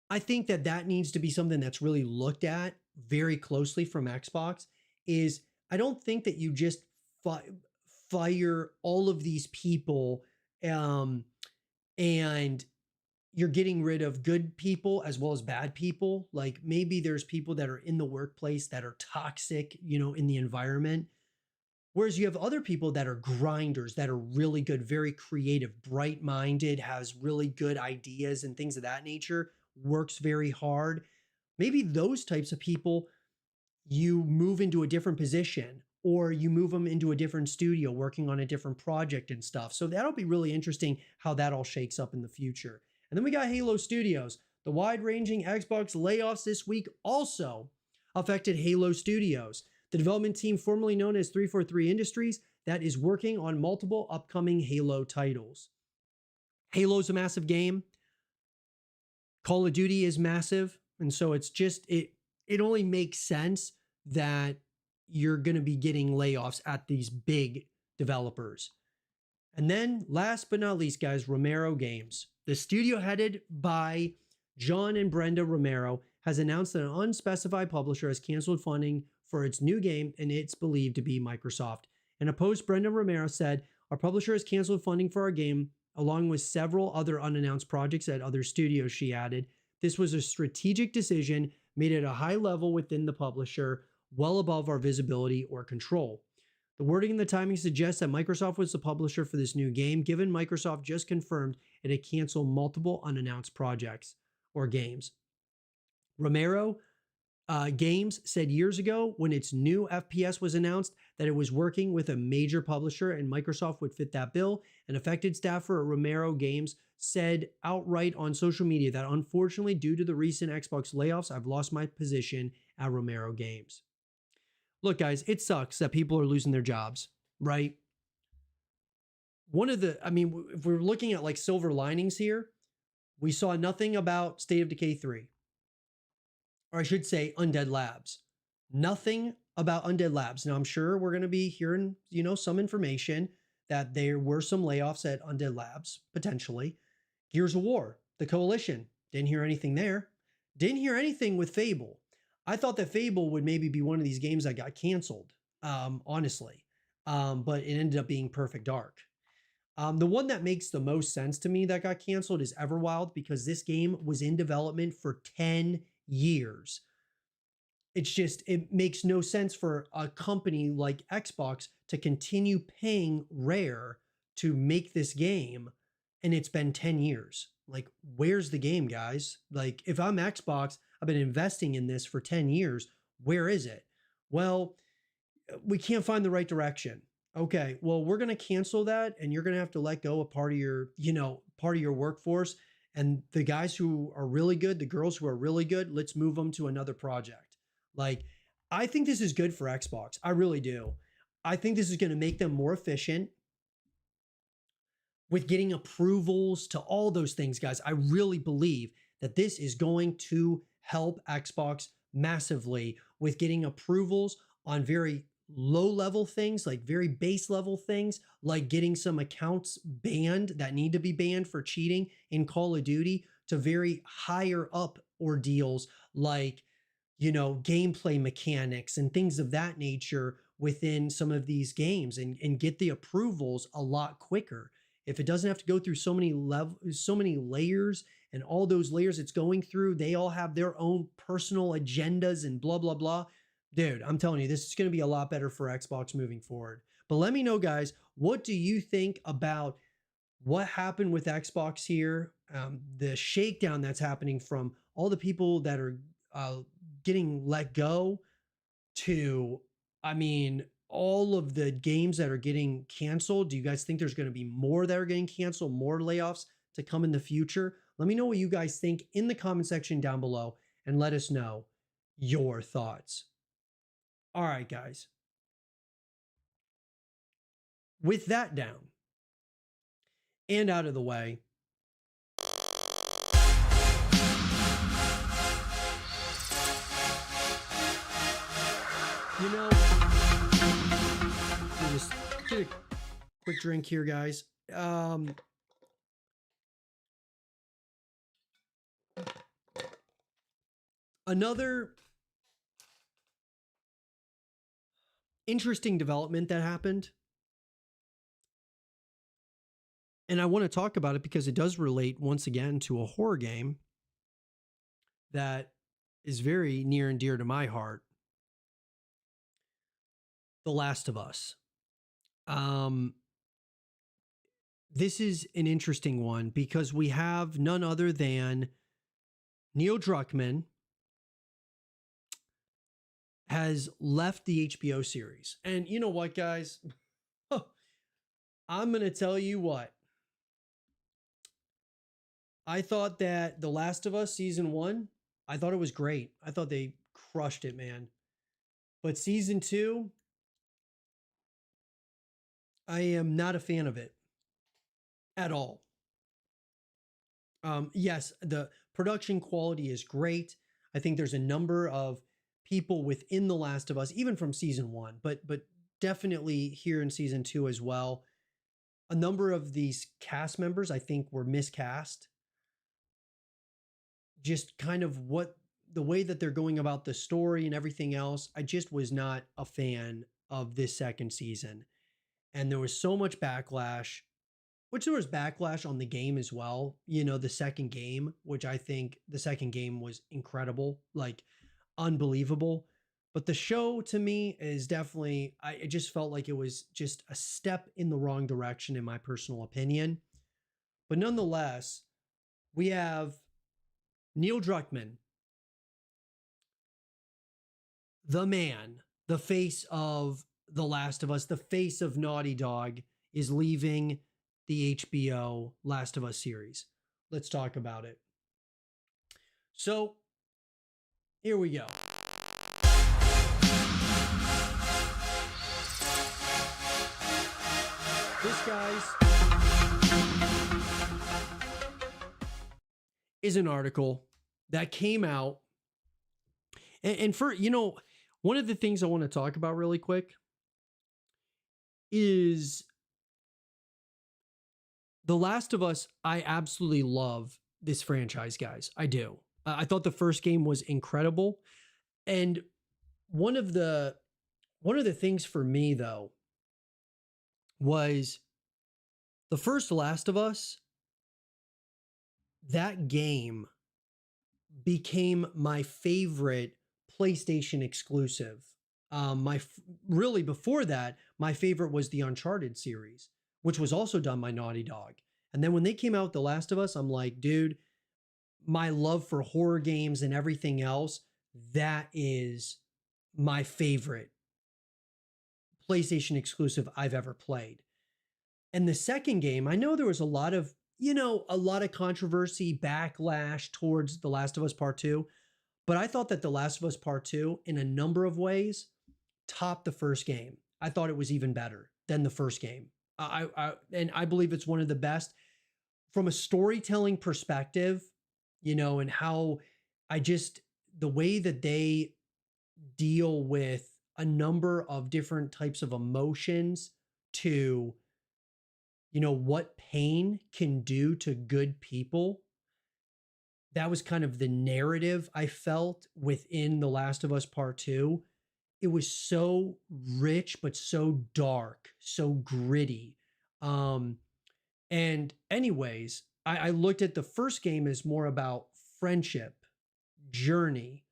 I think that needs to be something that's really looked at very closely from Xbox. Is I don't think that you just fire all of these people and you're getting rid of good people as well as bad people. Like, maybe there's people that are in the workplace that are toxic, in the environment. Whereas you have other people that are grinders, that are really good, very creative, bright-minded, has really good ideas and things of that nature, works very hard. Maybe those types of people, you move into a different position, or you move them into a different studio working on a different project and stuff. So that'll be really interesting how that all shakes up in the future. And then we got Halo Studios. The wide-ranging Xbox layoffs this week also affected Halo Studios, the development team formerly known as 343 Industries that is working on multiple upcoming Halo titles. Halo's a massive game. Call of Duty is massive. And so it's just, it only makes sense that you're going to be getting layoffs at these big developers. And then last but not least, guys, Romero Games. The studio headed by John and Brenda Romero has announced that an unspecified publisher has canceled funding for its new game, and it's believed to be Microsoft. In a post, Brenda Romero said, "Our publisher has canceled funding for our game, along with several other unannounced projects at other studios," she added. "This was a strategic decision made at a high level within the publisher, well above our visibility or control." The wording and the timing suggests that Microsoft was the publisher for this new game, given Microsoft just confirmed it had canceled multiple unannounced projects or games. Romero Games said years ago when its new FPS was announced that it was working with a major publisher and Microsoft would fit that bill. An affected staffer at Romero Games said outright on social media that unfortunately, due to the recent Xbox layoffs, I've lost my position at Romero Games. Look, guys, it sucks that people are losing their jobs, right? If we're looking at like silver linings here, we saw nothing about State of Decay 3. Or I should say Undead Labs. Nothing about Undead Labs. Now, I'm sure we're going to be hearing, some information that there were some layoffs at Undead Labs, potentially. Gears of War, the Coalition. Didn't hear anything there. Didn't hear anything with Fable. I thought that Fable would maybe be one of these games that got canceled, honestly. But it ended up being Perfect Dark. The one that makes the most sense to me that got canceled is Everwild, because this game was in development for 10 years. It makes no sense for a company like Xbox to continue paying Rare to make this game, and it's been 10 years. Like, where's the game, guys? Like, if I'm Xbox, I've been investing in this for 10 years. Where is it? Well, we can't find the right direction. Okay, well, we're going to cancel that, and you're going to have to let go of part of your workforce. And the guys who are really good, the girls who are really good, let's move them to another project. Like, I think this is good for Xbox. I really do. I think this is going to make them more efficient with getting approvals to all those things, guys. I really believe that this is going to help Xbox massively with getting approvals on very low level things, like very base level things, like getting some accounts banned that need to be banned for cheating in Call of Duty, to very higher up ordeals like, gameplay mechanics and things of that nature within some of these games, and get the approvals a lot quicker. If it doesn't have to go through so many layers, and all those layers it's going through, they all have their own personal agendas and blah, blah, blah. Dude, I'm telling you, this is going to be a lot better for Xbox moving forward. But let me know, guys, what do you think about what happened with Xbox here? The shakedown that's happening from all the people that are getting let go to, all of the games that are getting canceled. Do you guys think there's going to be more that are getting canceled, more layoffs to come in the future? Let me know what you guys think in the comment section down below, and let us know your thoughts. All right, guys. With that down and out of the way, let me just get a quick drink here, guys. Another interesting development that happened, and I want to talk about it because it does relate once again to a horror game that is very near and dear to my heart. The Last of Us. This is an interesting one because we have none other than Neil Druckmann has left the HBO series. And you know what, guys? I'm going to tell you what. I thought that The Last of Us season 1, I thought it was great. I thought they crushed it, man. But season 2, I am not a fan of it at all. Yes, the production quality is great. I think there's a number of people within The Last of Us, even from season 1, but definitely here in season 2 as well. A number of these cast members I think were miscast. Just kind of what the way that they're going about the story and everything else, I just was not a fan of this second season. And there was so much backlash, which there was backlash on the game as well. You know, the second game, which I think the second game was incredible, like unbelievable. But the show to me is definitely, it just felt like it was just a step in the wrong direction, in my personal opinion. But nonetheless, we have Neil Druckmann, the man, the face of The Last of Us, the face of Naughty Dog, is leaving the HBO Last of Us series. Let's talk about it. So, here we go. This, guys, is an article that came out. And for, you know, one of the things I want to talk about really quick is The Last of Us. I absolutely love this franchise, guys. I do. I thought the first game was incredible. And one of the things for me though was the first Last of Us. That game became my favorite PlayStation exclusive. Really before that, my favorite was the Uncharted series, which was also done by Naughty Dog. And then when they came out with The Last of Us, I'm like, dude, my love for horror games and everything else, that is my favorite PlayStation exclusive I've ever played. And the second game, I know there was a lot of, a lot of controversy, backlash towards The Last of Us Part 2, but I thought that The Last of Us Part 2, in a number of ways, topped the first game. I thought it was even better than the first game. And I believe it's one of the best from a storytelling perspective, and how the way that they deal with a number of different types of emotions to, what pain can do to good people. That was kind of the narrative I felt within The Last of Us Part 2. It was so rich, but so dark, so gritty. And anyways, I looked at the first game as more about friendship, journey,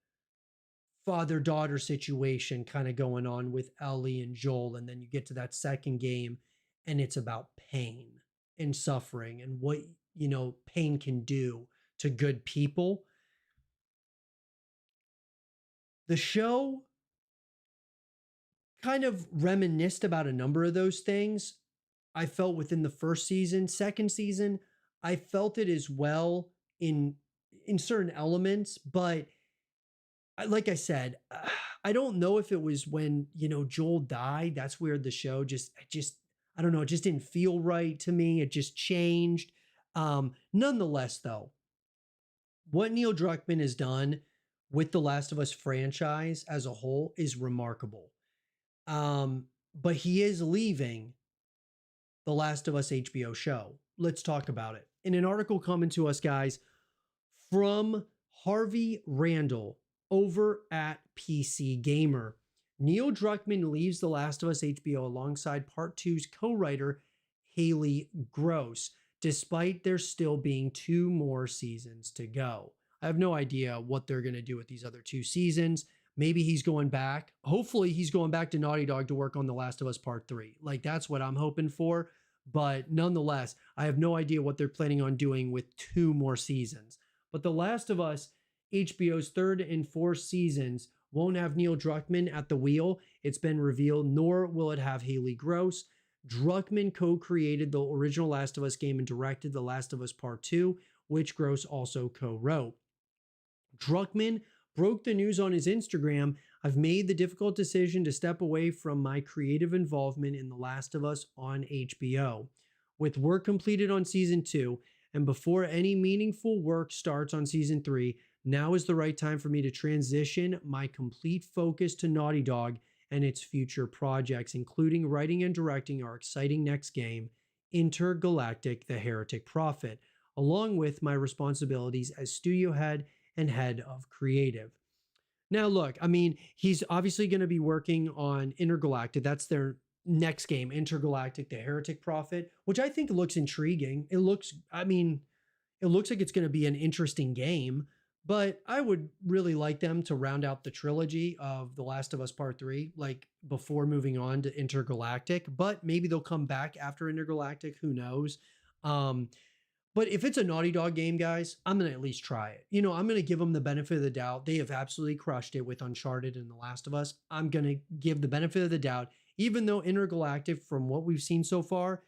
father-daughter situation kind of going on with Ellie and Joel. And then you get to that second game and it's about pain and suffering and what, pain can do to good people. The show kind of reminisced about a number of those things. I felt within the first season. Second season, I felt it as well in certain elements, but like I said, I don't know if it was when, Joel died. That's where the show I don't know, it just didn't feel right to me. It just changed. Nonetheless, though, what Neil Druckmann has done with the Last of Us franchise as a whole is remarkable. But he is leaving the Last of Us HBO show. Let's talk about it. In an article coming to us, guys, from Harvey Randall over at PC Gamer, Neil Druckmann leaves The Last of Us HBO alongside Part 2's co-writer Haley Gross, despite there still being 2 more seasons to go. I have no idea what they're going to do with these other 2 seasons. Maybe he's going back. Hopefully he's going back to Naughty Dog to work on The Last of Us Part 3. Like, that's what I'm hoping for. But nonetheless, I have no idea what they're planning on doing with 2 more seasons. But The Last of Us, HBO's 3rd and 4th seasons, won't have Neil Druckmann at the wheel. It's been revealed, nor will it have Haley Gross. Druckmann co-created the original Last of Us game and directed The Last of Us Part 2, which Gross also co-wrote. Druckmann broke the news on his Instagram. I've made the difficult decision to step away from my creative involvement in The Last of Us on HBO. With work completed on season 2, and before any meaningful work starts on season 3, now is the right time for me to transition my complete focus to Naughty Dog and its future projects, including writing and directing our exciting next game, Intergalactic: The Heretic Prophet, along with my responsibilities as studio head and head of creative. Now, look, I mean, he's obviously going to be working on Intergalactic. That's their next game, Intergalactic: The Heretic Prophet, which I think looks intriguing. It looks, I mean, it looks like it's going to be an interesting game, but I would really like them to round out the trilogy of The Last of Us Part 3, like before moving on to Intergalactic. But maybe they'll come back after Intergalactic. Who knows? Um, but if it's a Naughty Dog game, guys, I'm going to at least try it. You know, I'm going to give them the benefit of the doubt. They have absolutely crushed it with Uncharted and The Last of Us. I'm going to give the benefit of the doubt, even though Intergalactic, from what we've seen so far,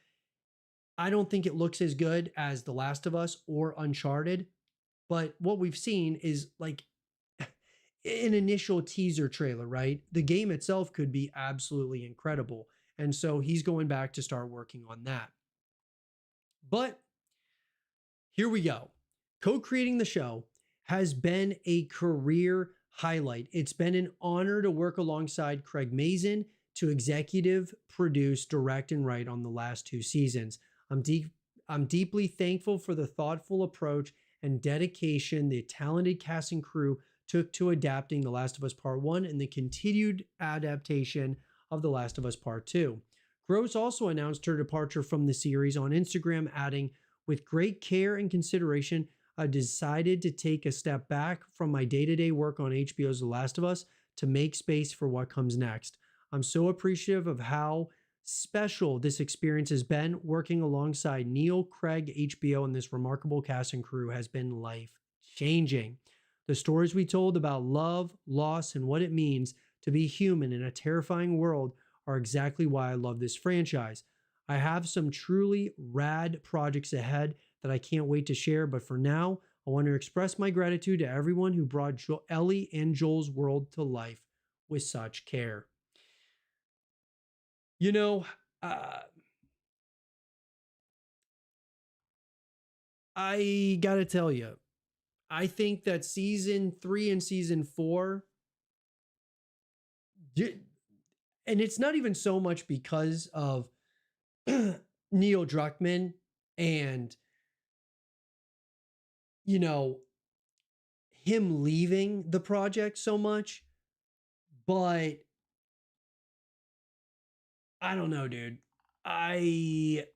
I don't think it looks as good as The Last of Us or Uncharted. But what we've seen is like an initial teaser trailer, right? The game itself could be absolutely incredible. And so he's going back to start working on that. But here we go. Co-creating the show has been a career highlight. It's been an honor to work alongside Craig Mazin to executive produce, direct, and write on the last 2 seasons. I'm deeply thankful for the thoughtful approach and dedication the talented cast and crew took to adapting The Last of Us Part 1 and the continued adaptation of The Last of Us Part 2. Gross also announced her departure from the series on Instagram, adding, "With great care and consideration, I decided to take a step back from my day-to-day work on HBO's The Last of Us to make space for what comes next. I'm so appreciative of how special this experience has been. Working alongside Neil, Craig, HBO, and this remarkable cast and crew has been life-changing. The stories we told about love, loss, and what it means to be human in a terrifying world are exactly why I love this franchise. I have some truly rad projects ahead that I can't wait to share, but for now, I want to express my gratitude to everyone who brought Ellie and Joel's world to life with such care." You know, uh, I gotta tell you, I think that season 3 and season 4, and it's not even so much because of Neil Druckmann and, you know, him leaving the project so much, but I don't know, dude. I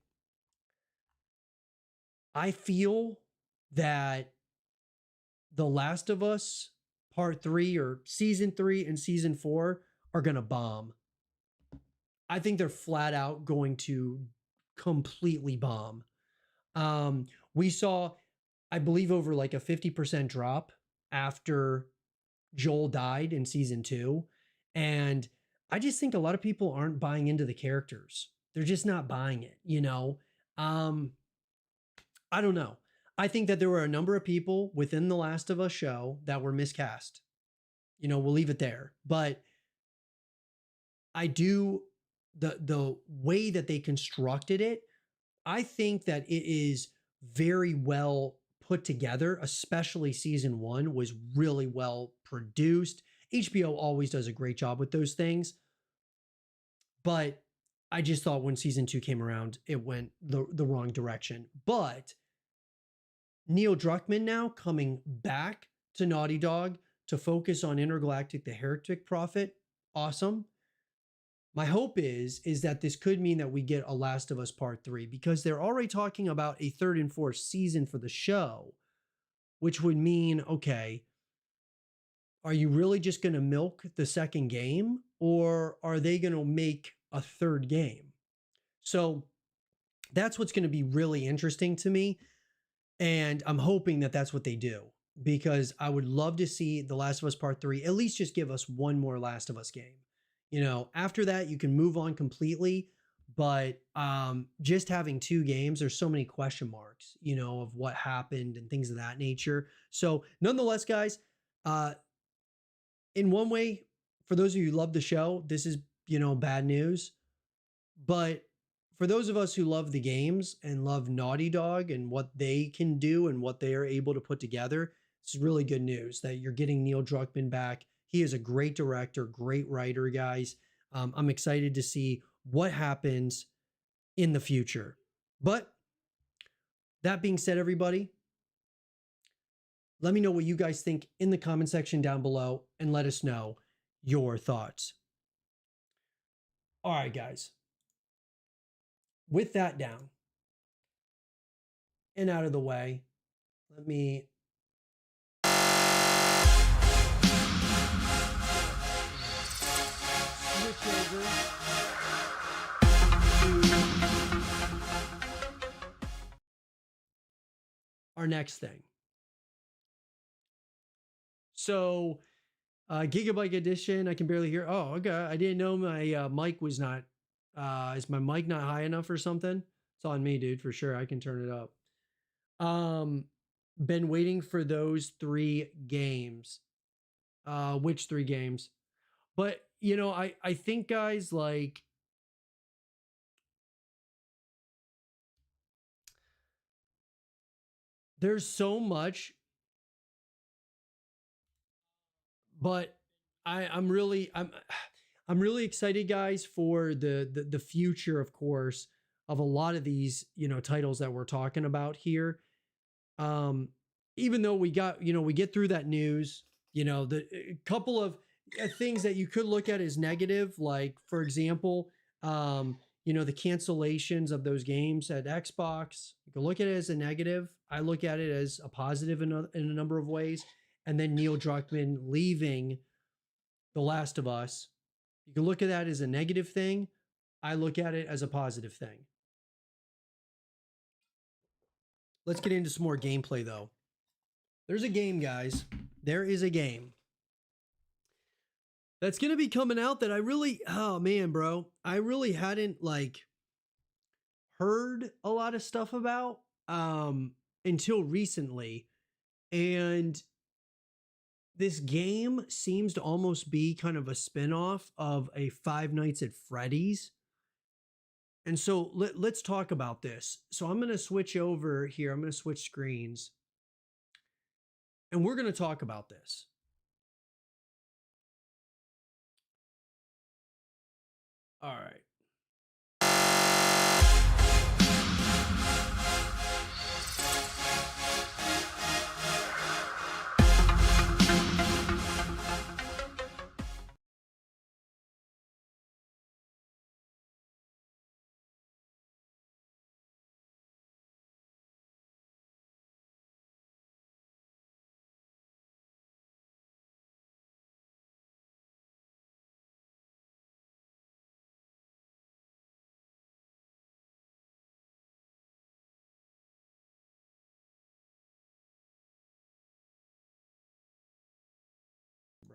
I feel that The Last of Us Part 3 or season 3 and season 4 are going to bomb. I think they're flat out going to completely bomb. We saw, I believe, over like a 50% drop after Joel died in season 2. And I just think a lot of people aren't buying into the characters. They're just not buying it, you know? Um, I don't know. I think that there were a number of people within the Last of Us show that were miscast. You know, we'll leave it there. But I do, the way that they constructed it, I think that it is very well put together, especially season 1 was really well produced. HBO always does a great job with those things. But I just thought when season 2 came around, it went the wrong direction. But Neil Druckmann now coming back to Naughty Dog to focus on Intergalactic: The Heretic Prophet. Awesome. My hope is that this could mean that we get a Last of Us Part 3 because they're already talking about a 3rd and 4th season for the show, which would mean, okay, are you really just going to milk the second game or are they going to make a 3rd game? So that's what's going to be really interesting to me. And I'm hoping that that's what they do. because I would love to see The Last of Us Part 3 at least just give us one more Last of Us game. You know, after that you can move on completely, but just having two games, there's so many question marks, you know, of what happened and things of that nature. So, nonetheless, guys, uh in one way, for those of you who love the show, this is, you know, bad news. But for those of us who love the games and love Naughty Dog and what they can do and what they are able to put together, it's really good news that you're getting Neil Druckmann back. He is a great director, great writer, guys. I'm excited to see what happens in the future. But that being said, everybody, let me know what you guys think in the comment section down below and let us know your thoughts. All right, guys. With that down and out of the way, let me switch over to our next thing. So, Gigabyte Edition, I can barely hear. Oh, okay. I didn't know my mic was not. Is my mic not high enough or something? It's on me, dude, for sure. I can turn it up. Been waiting for those three games. Which three games? But you know, I think, guys, like there's so much, but I'm really excited, guys, for the future, of course, of a lot of these, you know, titles that we're talking about here. Um, Even though we got, you know, we get through that news, you know, the couple of things that you could look at as negative, like for example, you know, the cancellations of those games at Xbox. You can look at it as a negative. I look at it as a positive in a number of ways. And then Neil Druckmann leaving The Last of Us. You can look at that as a negative thing. I look at it as a positive thing. Let's get into some more gameplay, though. There's a game, guys. There is a game that's going to be coming out that I really, oh man, bro, I really hadn't like heard a lot of stuff about until recently. And this game seems to almost be kind of a spin-off of a Five Nights at Freddy's. And so let's talk about this. So I'm going to switch over here. I'm going to switch screens and we're going to talk about this. All right.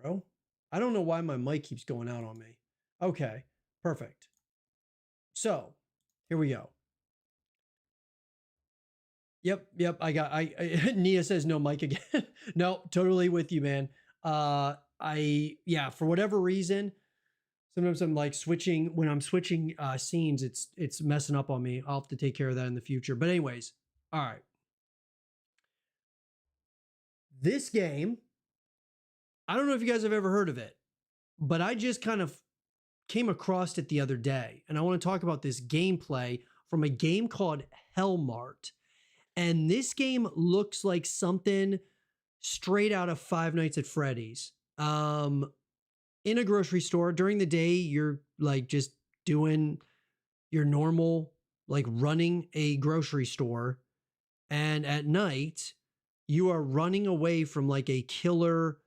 Bro, I don't know why my mic keeps going out on me. Okay, perfect. So here we go. Yep. I Nia says no mic again. No, totally with you, man. For whatever reason, sometimes I'm like switching when I'm switching scenes, it's messing up on me. I'll have to take care of that in the future. But anyways, all right. This game, I don't know if you guys have ever heard of it, but I just kind of came across it the other day, and I want to talk about this gameplay from a game called Hellmart. And this game looks like something straight out of Five Nights at Freddy's. In a grocery store during the day, you're like just doing your normal, like running a grocery store. And at night, you are running away from like a killer,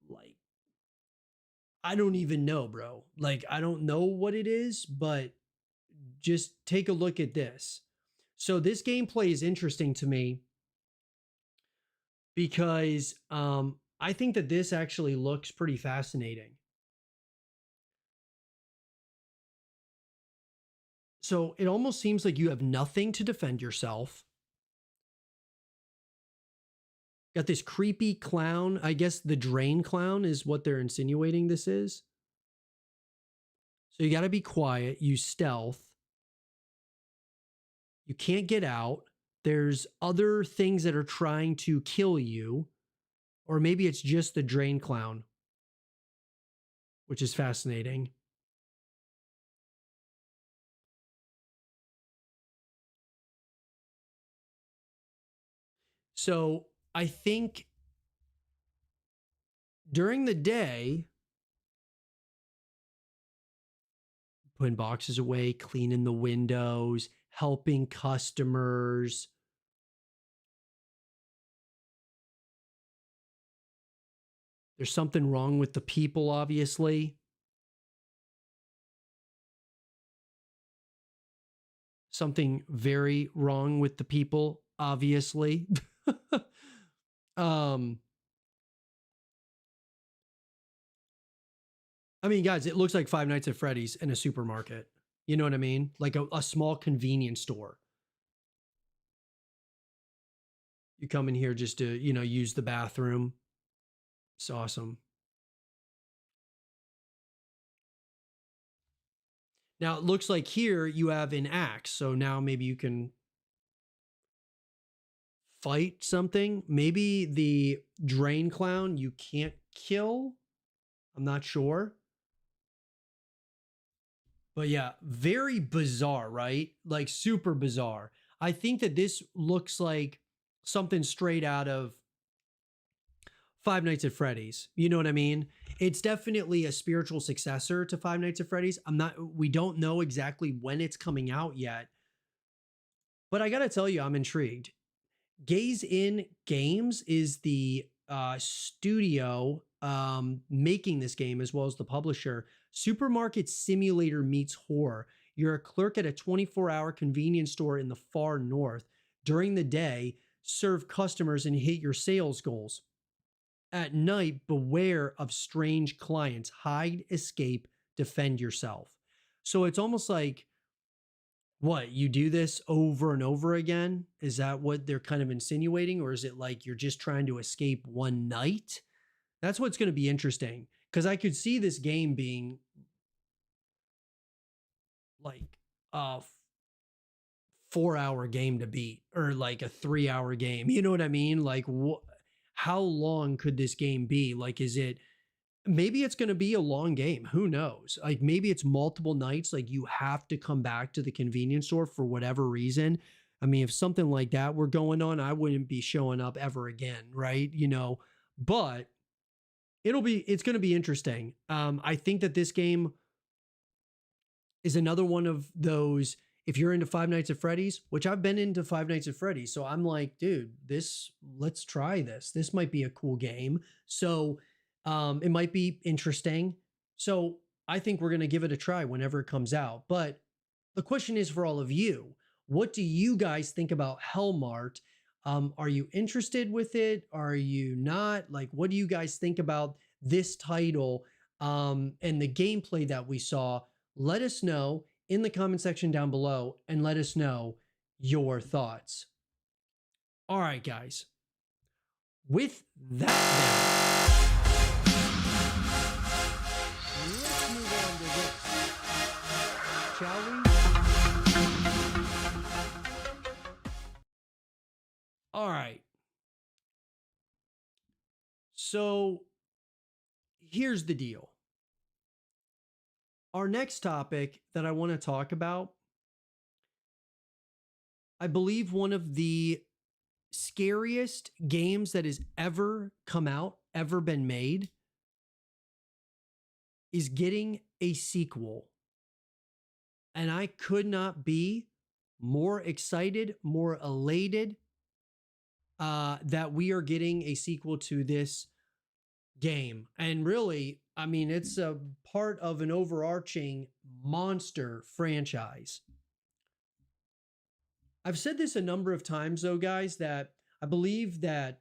like, I don't even know, bro. Like, I don't know what it is, but just take a look at this. So, this gameplay is interesting to me because I think that this actually looks pretty fascinating. So it almost seems like you have nothing to defend yourself. Got this creepy clown. I guess the drain clown is what they're insinuating this is. So you got to be quiet, use stealth. You can't get out. There's other things that are trying to kill you. Or maybe it's just the drain clown, which is fascinating. So I think during the day, putting boxes away, cleaning the windows, helping customers. There's something wrong with the people, obviously. Something very wrong with the people, obviously. um, I mean, guys, it looks like Five Nights at Freddy's in a supermarket. You know what I mean? Like a small convenience store. You come in here just to, use the bathroom. It's awesome. Now it looks like here you have an axe. So now maybe you can fight something. Maybe the drain clown you can't kill. I'm not sure. But yeah, very bizarre, right? Like super bizarre. I think that this looks like something straight out of Five Nights at Freddy's. You know what I mean? It's definitely a spiritual successor to Five Nights at Freddy's. We don't know exactly when it's coming out yet. But I got to tell you, I'm intrigued. Gaze In Games is the studio making this game, as well as the publisher. Supermarket Simulator meets horror. You're a clerk at a 24-hour convenience store in the far north. During the day, serve customers and hit your sales goals. At night, beware of strange clients. Hide, escape, defend yourself. So it's almost like, what, you do this over and over again? Is that what they're kind of insinuating? Or is it like you're just trying to escape one night? That's what's going to be interesting, because I could see this game being like a 4-hour game to beat, or like a 3-hour game. You know what I mean? Like, how long could this game be? Like, is it, maybe it's going to be a long game. Who knows? Like, maybe it's multiple nights. Like, you have to come back to the convenience store for whatever reason. I mean, if something like that were going on, I wouldn't be showing up ever again, right? But it's going to be interesting. I think that this game is another one of those, if you're into Five Nights at Freddy's, which I've been into Five Nights at Freddy's. So I'm like, dude, let's try this. This might be a cool game. So it might be interesting. So I think we're going to give it a try whenever it comes out. But the question is for all of you, what do you guys think about Hellmart? Are you interested with it? Are you not? Like, what do you guys think about this title and the gameplay that we saw? Let us know in the comment section down below and let us know your thoughts. All right, guys. With that, let's move on to this. Shall we? All right. So here's the deal. Our next topic that I want to talk about, I believe one of the scariest games that has ever come out, ever been made, is getting a sequel. And I could not be more excited, more elated that we are getting a sequel to this game. And really, I mean, it's a part of an overarching monster franchise. I've said this a number of times, though, guys, that I believe that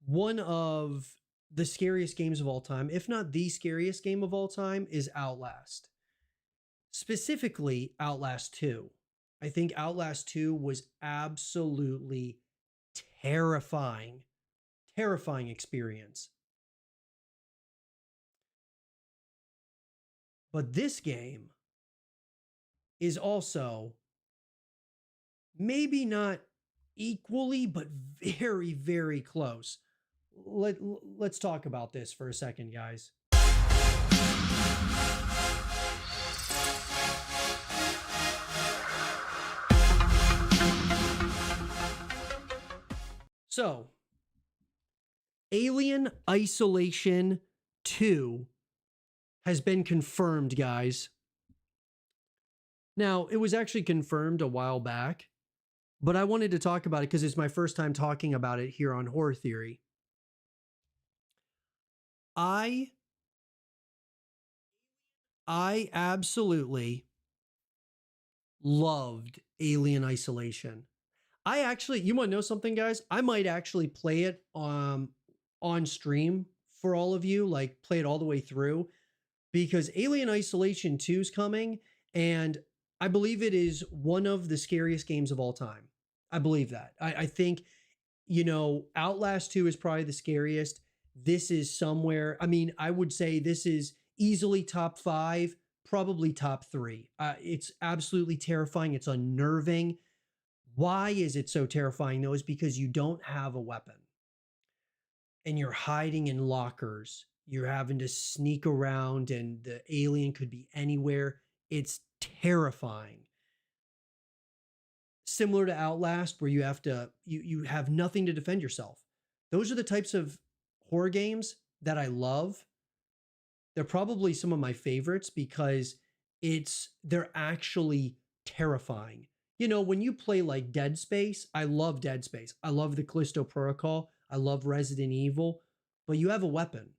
one of the scariest games of all time, if not the scariest game of all time, is Outlast. Specifically, Outlast 2. I think Outlast 2 was absolutely terrifying. Terrifying experience. But this game is also maybe not equally, but very, very close. Let's talk about this for a second, guys. So, Alien Isolation 2 has been confirmed, guys. Now, it was actually confirmed a while back, but I wanted to talk about it because it's my first time talking about it here on Horror Theory. I absolutely loved Alien Isolation. I actually, you want to know something, guys? I might actually play it on stream for all of you, like play it all the way through, because Alien Isolation 2 is coming, and I believe it is one of the scariest games of all time. I believe that. I think, Outlast 2 is probably the scariest. This is somewhere, I mean, I would say this is easily top 5, probably top 3. It's absolutely terrifying. It's unnerving. Why is it so terrifying, though? Is because you don't have a weapon and you're hiding in lockers. You're having to sneak around, and the alien could be anywhere. It's terrifying. Similar to Outlast, where you have nothing to defend yourself. Those are the types of horror games that I love. They're probably some of my favorites because they're actually terrifying. When you play like Dead Space, I love Dead Space. I love the Callisto Protocol. I love Resident Evil, but you have a weapon,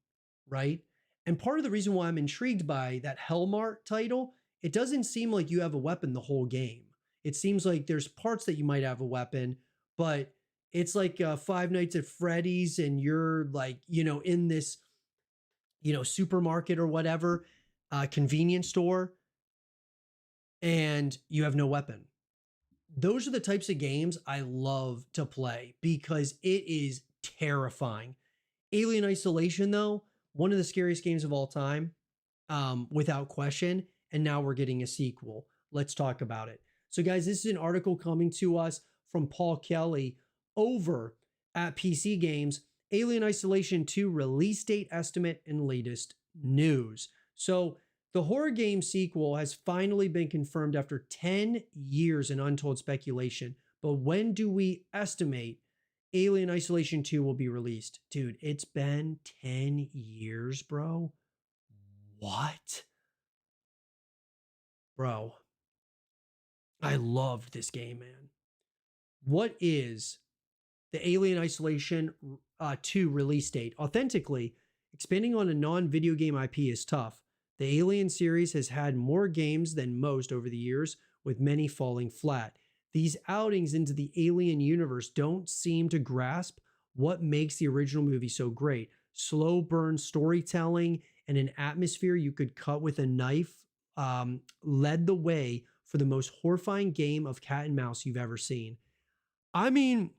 right? And part of the reason why I'm intrigued by that Hellmart title, it doesn't seem like you have a weapon the whole game. It seems like there's parts that you might have a weapon, but it's like Five Nights at Freddy's, and you're like, in this, supermarket or whatever, convenience store, and you have no weapon. Those are the types of games I love to play because it is terrifying. Alien Isolation, though, one of the scariest games of all time, without question. And now we're getting a sequel. Let's talk about it. So, guys, this is an article coming to us from Paul Kelly over at PC Games. Alien Isolation 2 release date estimate and latest news. So, the horror game sequel has finally been confirmed after 10 years in untold speculation. But when do we estimate Alien Isolation 2 will be released? Dude, it's been 10 years, bro. What? Bro, I loved this game, man. What is the Alien Isolation 2 release date? Authentically, expanding on a non-video game IP is tough. The Alien series has had more games than most over the years, with many falling flat. These outings into the Alien universe don't seem to grasp what makes the original movie so great. Slow burn storytelling and an atmosphere you could cut with a knife led the way for the most horrifying game of cat and mouse you've ever seen. I mean,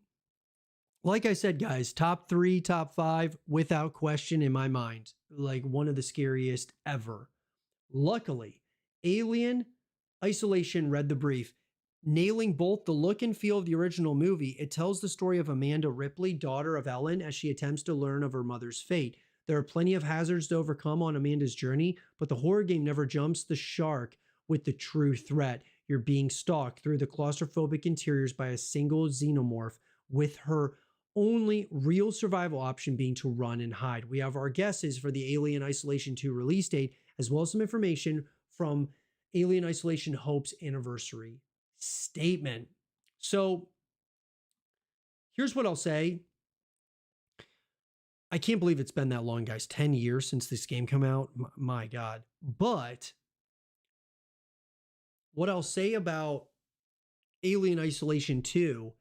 like I said, guys, top 3, top 5, without question in my mind. Like one of the scariest ever. Luckily, Alien Isolation read the brief, nailing both the look and feel of the original movie. It tells the story of Amanda Ripley, daughter of Ellen, as she attempts to learn of her mother's fate. There are plenty of hazards to overcome on Amanda's journey, but the horror game never jumps the shark with the true threat. You're being stalked through the claustrophobic interiors by a single xenomorph, with her only real survival option being to run and hide. We have our guesses for the Alien Isolation 2 release date, as well as some information from Alien Isolation Hope's anniversary statement. So here's what I'll say. I can't believe it's been that long, guys. 10 years since this game came out. My God. But what I'll say about Alien Isolation 2,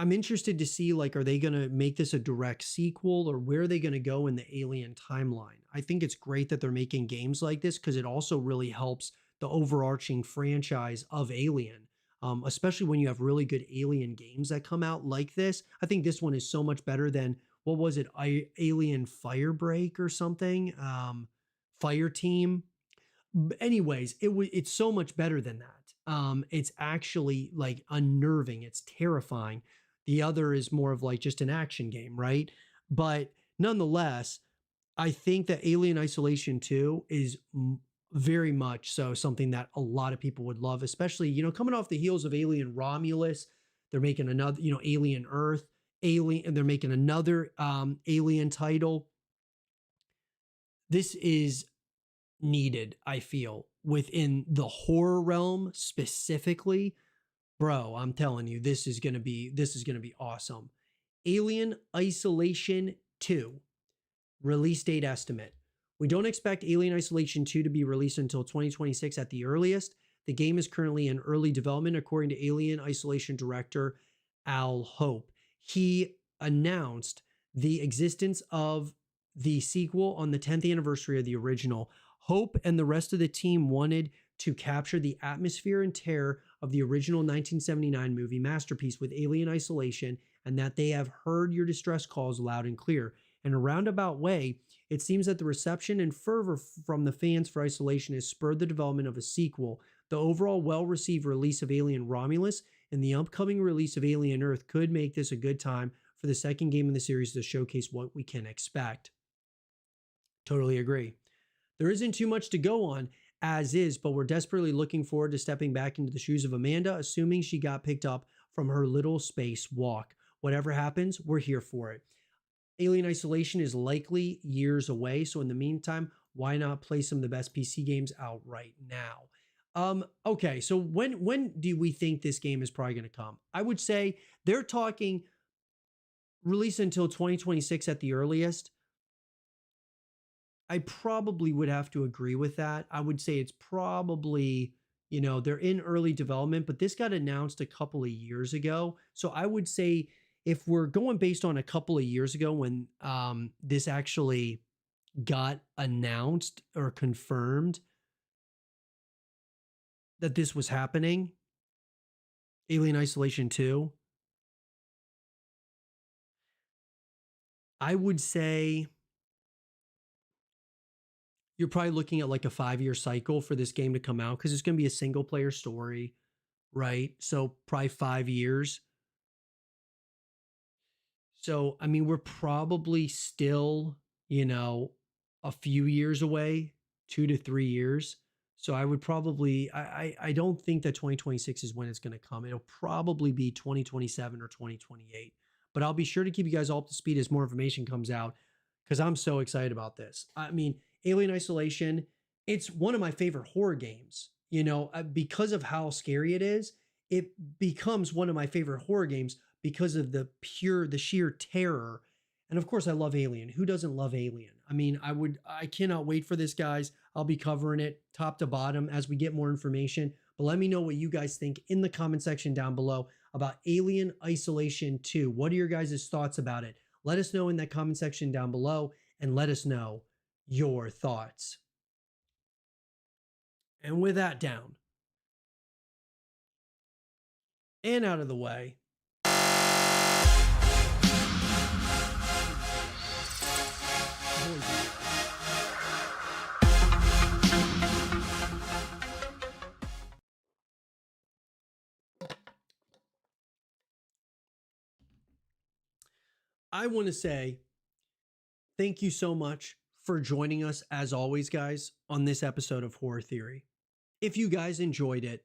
I'm interested to see, like, are they going to make this a direct sequel, or where are they going to go in the Alien timeline? I think it's great that they're making games like this because it also really helps the overarching franchise of Alien. Especially when you have really good Alien games that come out like this. I think this one is so much better than, what was it, Alien Firebreak or something? Fire Team. Anyways, it's so much better than that. It's actually like unnerving. It's terrifying. The other is more of like just an action game, right? But nonetheless, I think that Alien Isolation 2 is very much so something that a lot of people would love, especially, coming off the heels of Alien Romulus. They're making another, Alien Earth, Alien, and they're making another Alien title. This is needed, I feel, within the horror realm specifically. Bro, I'm telling you, this is going to be awesome. Alien Isolation 2 release date estimate. We don't expect Alien Isolation 2 to be released until 2026 at the earliest. The game is currently in early development, according to Alien Isolation director Al Hope. He announced the existence of the sequel on the 10th anniversary of the original. Hope and the rest of the team wanted to capture the atmosphere and terror of the original 1979 movie masterpiece with Alien Isolation, and that they have heard your distress calls loud and clear. In a roundabout way, it seems that the reception and fervor from the fans for Isolation has spurred the development of a sequel. The overall well-received release of Alien Romulus and the upcoming release of Alien Earth could make this a good time for the second game in the series to showcase what we can expect. Totally agree. There isn't too much to go on as is, but we're desperately looking forward to stepping back into the shoes of Amanda, assuming she got picked up from her little space walk. Whatever happens, we're here for it. Alien Isolation is likely years away, so in the meantime, why not play some of the best PC games out right now? Okay, so when do we think this game is probably going to come? I would say they're talking release until 2026 at the earliest. I probably would have to agree with that. I would say it's probably, they're in early development, but this got announced a couple of years ago. So I would say, if we're going based on a couple of years ago when this actually got announced or confirmed that this was happening, Alien Isolation 2, I would say you're probably looking at like a 5-year cycle for this game to come out, because it's going to be a single player story, right? So probably 5 years. So, I mean, we're probably still, a few years away, 2 to 3 years. So I would probably, I don't think that 2026 is when it's going to come. It'll probably be 2027 or 2028. But I'll be sure to keep you guys all up to speed as more information comes out, because I'm so excited about this. I mean, Alien Isolation, it's one of my favorite horror games. Because of how scary it is, it becomes one of my favorite horror games because of the sheer terror. And of course, I love Alien. Who doesn't love Alien? I mean, I cannot wait for this, guys. I'll be covering it top to bottom as we get more information. But let me know what you guys think in the comment section down below about Alien Isolation 2. What are your guys' thoughts about it? Let us know in that comment section down below, and let us know your thoughts. And with that down and out of the way, I want to say thank you so much for joining us, as always, guys, on this episode of Horror Theory. If you guys enjoyed it,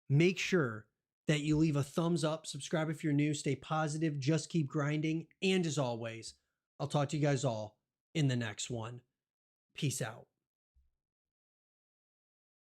make sure that you leave a thumbs up, subscribe if you're new, stay positive, just keep grinding. And as always, I'll talk to you guys all in the next one. Peace out.